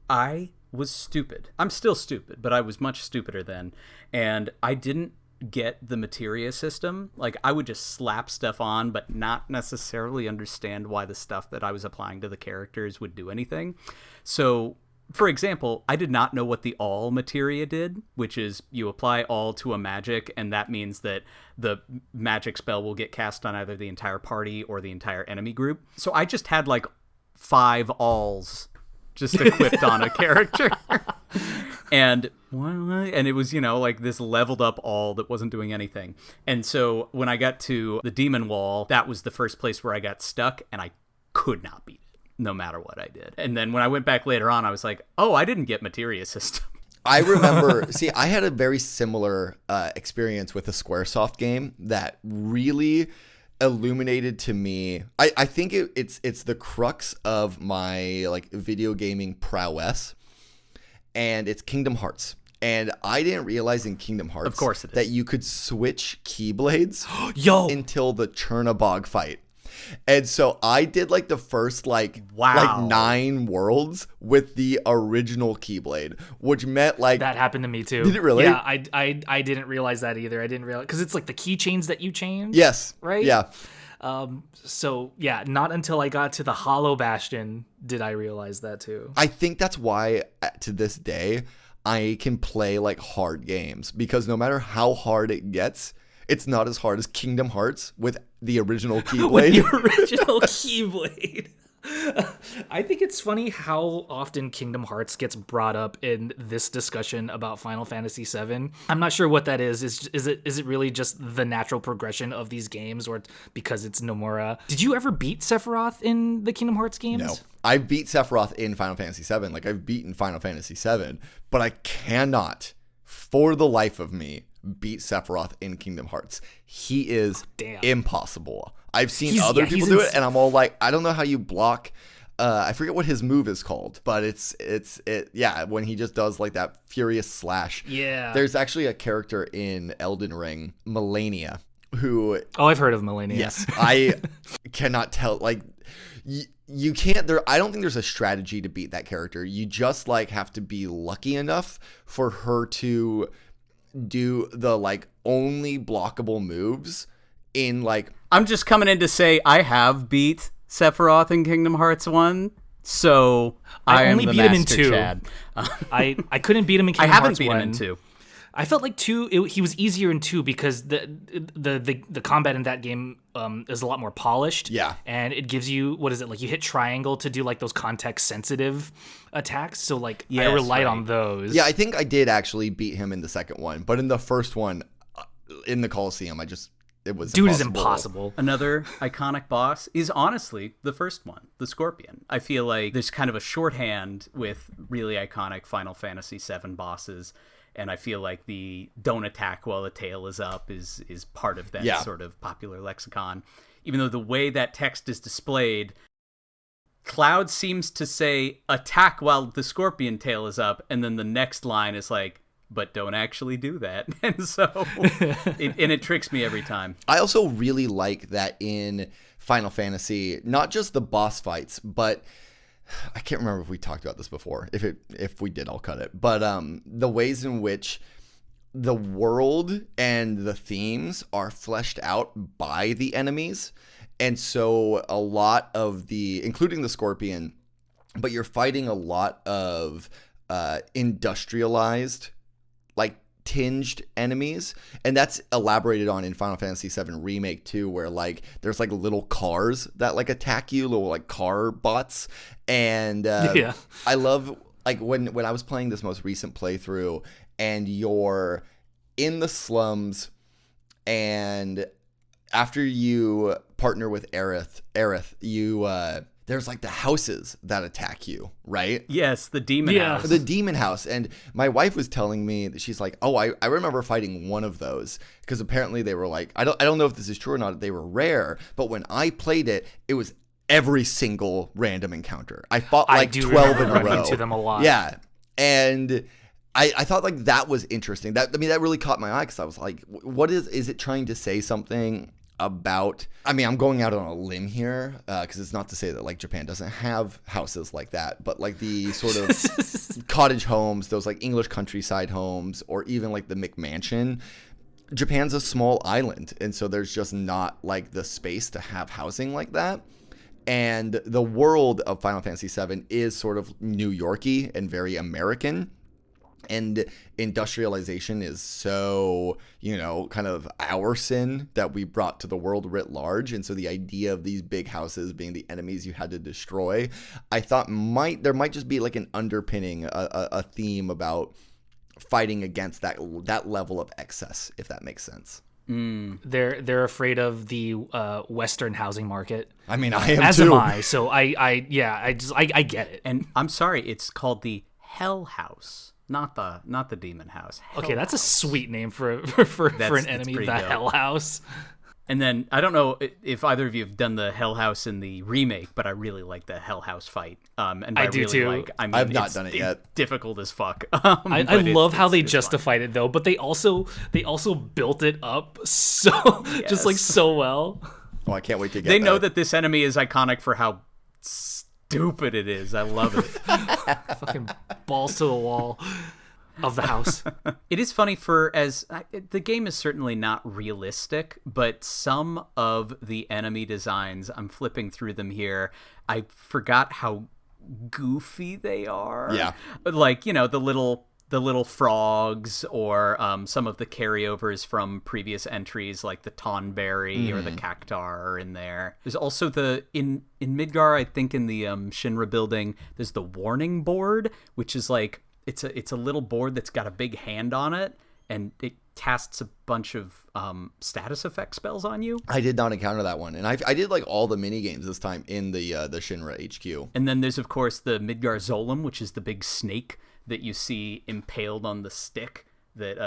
I was stupid. I'm still stupid, but I was much stupider then. And I didn't get the materia system. I would just slap stuff on, but not necessarily understand why the stuff that I was applying to the characters would do anything. So, for example, I did not know what the all materia did, which is you apply all to a magic, and that means that the magic spell will get cast on either the entire party or the entire enemy group. So I just had 5 alls just equipped on a character. And it was, this leveled up all that wasn't doing anything. And so when I got to the Demon Wall, that was the first place where I got stuck, and I could not beat it. no matter what I did. And then when I went back later on, I was like, oh, I didn't get materia system. I remember, I had a very similar experience with a Squaresoft game that really illuminated to me. I think it's the crux of my like video gaming prowess, and it's Kingdom Hearts. And I didn't realize in Kingdom Hearts, of course it is, that you could switch Keyblades Yo! until the Chernabog fight. And so I did like the first like Wow. like 9 worlds with the original Keyblade, which meant like That happened to me too. Did it really? Yeah, I didn't realize that either. I didn't realize because it's like the keychains that you change. yes, Right? Yeah. So yeah, not until I got to the Hollow Bastion did I realize that too. I think that's why to this day I can play like hard games, because no matter how hard it gets, it's not as hard as Kingdom Hearts with the original Keyblade. The original Keyblade. I think it's funny how often Kingdom Hearts gets brought up in this discussion about Final Fantasy VII. I'm not sure what that is. Is it really just the natural progression of these games, or because it's Nomura? Did you ever beat Sephiroth in the Kingdom Hearts games? No. I beat Sephiroth in Final Fantasy VII. Like, I've beaten Final Fantasy VII, but I cannot, for the life of me, beat Sephiroth in Kingdom Hearts. He is impossible. I've seen other people do it, and I'm all like, I don't know how you block. I forget what his move is called, but it's when he just does like that furious slash. Yeah. There's actually a character in Elden Ring, Melania, who. Oh, I've heard of Melania. Yes, I cannot tell. Like, you can't. I don't think there's a strategy to beat that character. You just like have to be lucky enough for her to do the like only blockable moves in like. I'm just coming in to say I have beat Sephiroth in Kingdom Hearts 1, so I only am the beat him in master 2. Chad. I couldn't beat him in I Kingdom haven't Hearts beat 1. him in 2. I felt like 2. He was easier in 2 because the combat in that game is a lot more polished. Yeah, and it gives you, what is it, like you hit triangle to do like those context sensitive attacks. So like I relied on those. Yeah, I think I did actually beat him in the second one, but in the first one, in the Coliseum, it was Dude impossible. is impossible. Another iconic boss is honestly the first one, the Scorpion. I feel like there's kind of a shorthand with really iconic Final Fantasy VII bosses, and I feel like the don't attack while the tail is up is part of that sort of popular lexicon. Even though the way that text is displayed, Cloud seems to say attack while the Scorpion tail is up, and then the next line is like, but don't actually do that. And so it tricks me every time. I also really like that in Final Fantasy, not just the boss fights, but I can't remember if we talked about this before. If we did, I'll cut it. But the ways in which the world and the themes are fleshed out by the enemies. And so a lot of including the Scorpion, but you're fighting a lot of industrialized, like tinged enemies, and that's elaborated on in Final Fantasy VII Remake too, where like there's like little cars that like attack you, little like car bots, and I love like when I was playing this most recent playthrough, and you're in the slums, and after you partner with Aerith, you there's like the houses that attack you, right? Yes, the demon house. The demon house. And my wife was telling me that she's like, oh, I remember fighting one of those, because apparently they were like, I don't know if this is true or not, they were rare, but when I played it, it was every single random encounter. I fought like 12 in a row. Into them a lot. Yeah. And I thought like that was interesting. That really caught my eye, because I was like, what is it trying to say something about? I'm going out on a limb here, because it's not to say that like Japan doesn't have houses like that, but like the sort of cottage homes, those like English countryside homes, or even like the McMansion. Japan's a small island, and so there's just not like the space to have housing like that. And the world of Final Fantasy VII is sort of New Yorky and very American. And industrialization is so, kind of our sin that we brought to the world writ large. And so the idea of these big houses being the enemies you had to destroy, I thought there might just be like an underpinning, a theme about fighting against that level of excess, if that makes sense. They're afraid of the Western housing market. I mean, I am As too. am I. So I get it. And I'm sorry, it's called the Hell House, not the Demon House. Okay, that's a sweet name for an That's enemy. pretty The dope. Hell House. And then I don't know if either of you have done the Hell House in the remake, but I really like the Hell House fight. And by I do really too. Like, I mean, I've not it's done it yet. Difficult as fuck. I love how they justified it though, but they also built it up so just like so well. Oh, I can't wait to get They know that this enemy is iconic for how stupid it is. I love it. Fucking balls to the wall of the house. It is funny the game is certainly not realistic, but some of the enemy designs, I'm flipping through them here, I forgot how goofy they are. Yeah. Like, the little frogs, or some of the carryovers from previous entries, like the Tonberry or the Cactar are in there. There's also in Midgar, I think in the Shinra building, there's the warning board, which is like, it's a little board that's got a big hand on it, and it casts a bunch of status effect spells on you. I did not encounter that one, and I did like all the mini games this time in the Shinra HQ. And then there's of course the Midgar Zolom, which is the big snake that you see impaled on the stick that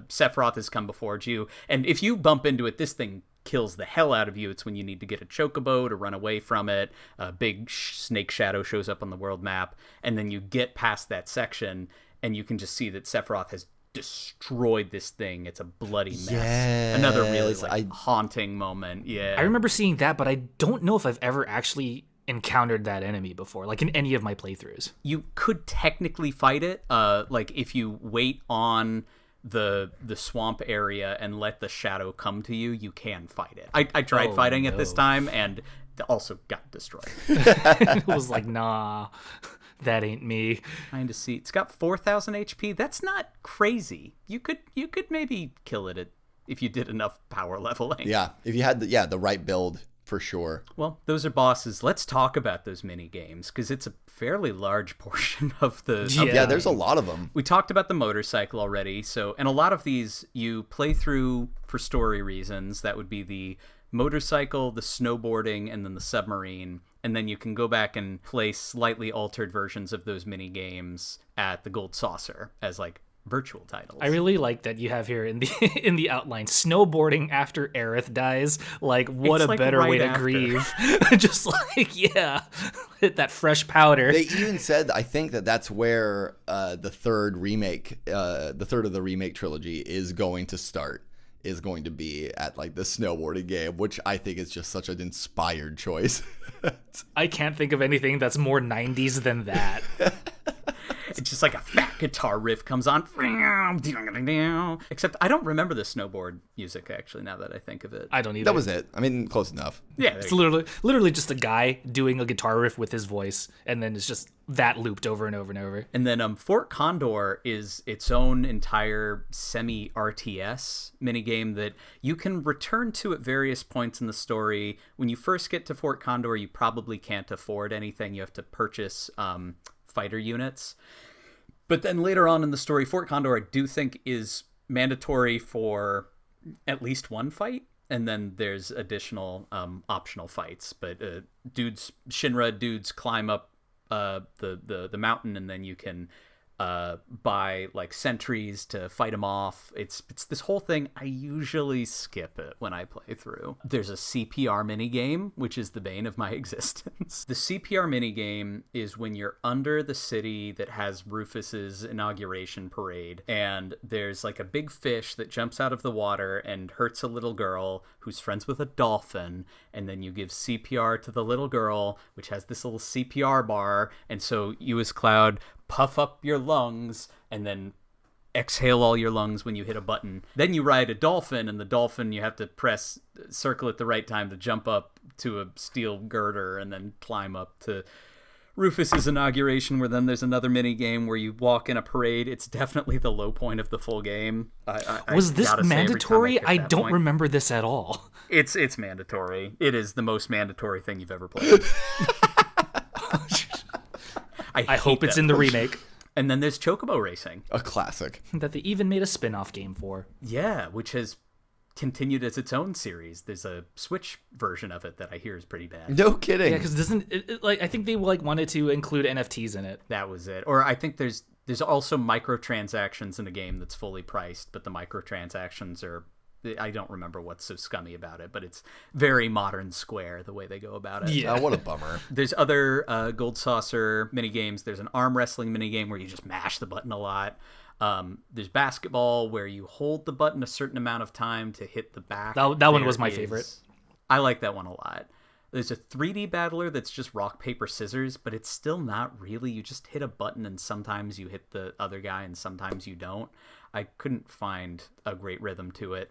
Sephiroth has come before you. And if you bump into it, this thing kills the hell out of you. It's when you need to get a chocobo to run away from it. A big snake shadow shows up on the world map, and then you get past that section, and you can just see that Sephiroth has destroyed this thing. It's a bloody mess. Yes, Another really haunting moment. Yeah, I remember seeing that, but I don't know if I've ever actually encountered that enemy before, like in any of my playthroughs. You could technically fight it, like if you wait on the swamp area and let the shadow come to you, you can fight it. I tried fighting it this time and also got destroyed. It was like, nah, that ain't me. Trying to see, it's got 4,000 HP. That's not crazy. You could maybe kill it if you did enough power leveling. Yeah, if you had the right build, for sure. Well, those are bosses. Let's talk about those mini games, because it's a fairly large portion of the Yeah, there's a lot of them. We talked about the motorcycle already, and a lot of these you play through for story reasons. That would be the motorcycle, the snowboarding, and then the submarine. And then you can go back and play slightly altered versions of those mini games at the Gold Saucer as like virtual titles. I really like that you have here in the outline, snowboarding after Aerith dies. Like, what It's a like better right way to after. grieve. Just like, yeah, hit that fresh powder. They even said, I think that's where the third of the remake trilogy is going to start. Is going to be at like the snowboarding game, which I think is just such an inspired choice. I can't think of anything that's more 90s than that. It's just like a fat guitar riff comes on. Except I don't remember the snowboard music, actually, now that I think of it. I don't either. That was it. I mean, close enough. Yeah, It's literally just a guy doing a guitar riff with his voice, and then it's just that looped over and over and over. And then Fort Condor is its own entire semi-RTS minigame that you can return to at various points in the story. When you first get to Fort Condor, you probably can't afford anything. You have to purchase fighter units. But then later on in the story, Fort Condor, I do think, is mandatory for at least one fight. And then there's additional optional fights. But Shinra dudes climb up the mountain, and then you can buy like sentries to fight them off. It's this whole thing. I usually skip it when I play through. There's a CPR minigame, which is the bane of my existence. The CPR minigame is when you're under the city that has Rufus's inauguration parade, and there's like a big fish that jumps out of the water and hurts a little girl who's friends with a dolphin, and then you give CPR to the little girl, which has this little CPR bar, and so you as Cloud puff up your lungs and then exhale all your lungs when you hit a button. Then you ride a dolphin, and the dolphin, you have to press circle at the right time to jump up to a steel girder and then climb up to Rufus's inauguration, where then there's another mini game where you walk in a parade. It's definitely the low point of the full game. Was this mandatory? I don't remember. remember this at all. It's mandatory. It is the most mandatory thing you've ever played. I hope it's in the remake. And then there's Chocobo Racing. A classic. That they even made a spin-off game for. Yeah, which has continued as its own series. There's a Switch version of it that I hear is pretty bad. No kidding. Yeah, because doesn't it, like I think they like wanted to include NFTs in it. That was it. Or I think there's also microtransactions in a game that's fully priced, but the microtransactions are, I don't remember what's so scummy about it, but it's very modern Square the way they go about it. Yeah. Oh, what a bummer. There's other Gold Saucer minigames. There's an arm wrestling minigame where you just mash the button a lot. There's basketball where you hold the button a certain amount of time to hit the back. That one was my favorite. I like that one a lot. There's a 3D battler that's just rock, paper, scissors, but it's still not really. You just hit a button and sometimes you hit the other guy and sometimes you don't. I couldn't find a great rhythm to it.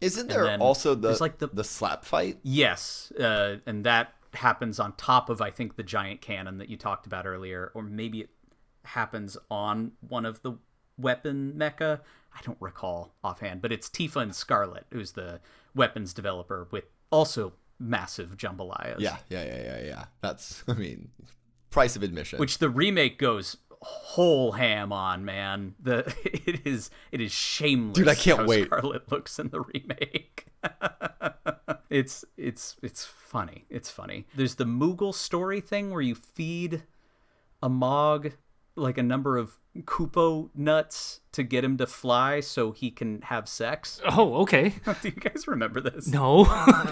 Isn't there also the slap fight? Yes, and that happens on top of, I think, the giant cannon that you talked about earlier, or maybe it happens on one of the weapon mecha. I don't recall offhand, but it's Tifa and Scarlet, who's the weapons developer, with also massive jambalayas. Yeah. That's, I mean, price of admission. Which the remake goes whole ham on, man. It is shameless. Dude, I can't how wait. Scarlet looks in the remake. It's funny. It's funny. There's the Moogle story thing where you feed a Mog like a number of Koopo nuts to get him to fly so he can have sex. Oh, okay. Do you guys remember this? No.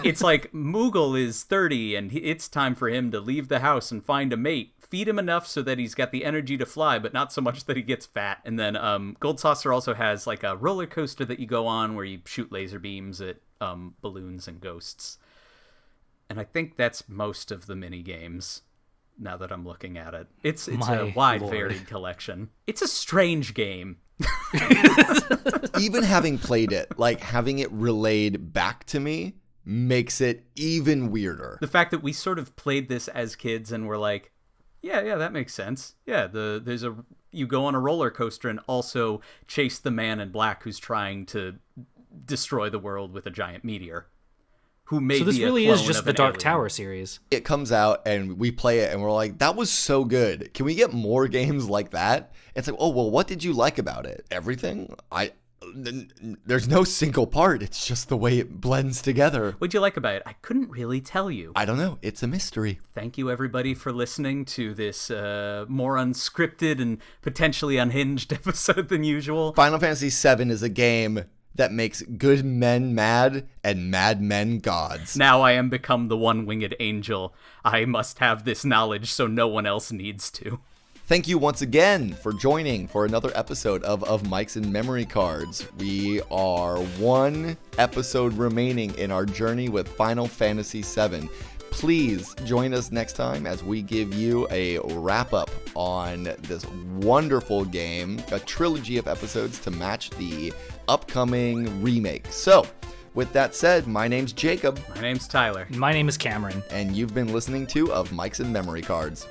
It's like Moogle is 30 and it's time for him to leave the house and find a mate. Feed him enough so that he's got the energy to fly, but not so much that he gets fat. And then Gold Saucer also has like a roller coaster that you go on where you shoot laser beams at balloons and ghosts. And I think that's most of the mini games. Now that I'm looking at it, it's a wide, varied collection. It's a strange game. Even having played it, like having it relayed back to me makes it even weirder. The fact that we sort of played this as kids and we're like, yeah, that makes sense. Yeah, you go on a roller coaster and also chase the man in black who's trying to destroy the world with a giant meteor. So this really is just the Dark Tower series. It comes out and we play it and we're like, that was so good. Can we get more games like that? It's like, oh, well, what did you like about it? Everything? There's no single part. It's just the way it blends together. What'd you like about it? I couldn't really tell you. I don't know. It's a mystery. Thank you, everybody, for listening to this more unscripted and potentially unhinged episode than usual. Final Fantasy VII is a game that makes good men mad and mad men gods. Now I am become the one-winged angel. I must have this knowledge so no one else needs to. Thank you once again for joining for another episode of Mics and Memory Cards. We are one episode remaining in our journey with Final Fantasy VII. Please join us next time as we give you a wrap-up on this wonderful game, a trilogy of episodes to match the upcoming remake. So, with that said, my name's Jacob. My name's Tyler. My name is Kameron. And you've been listening to Mics and Memory Cards.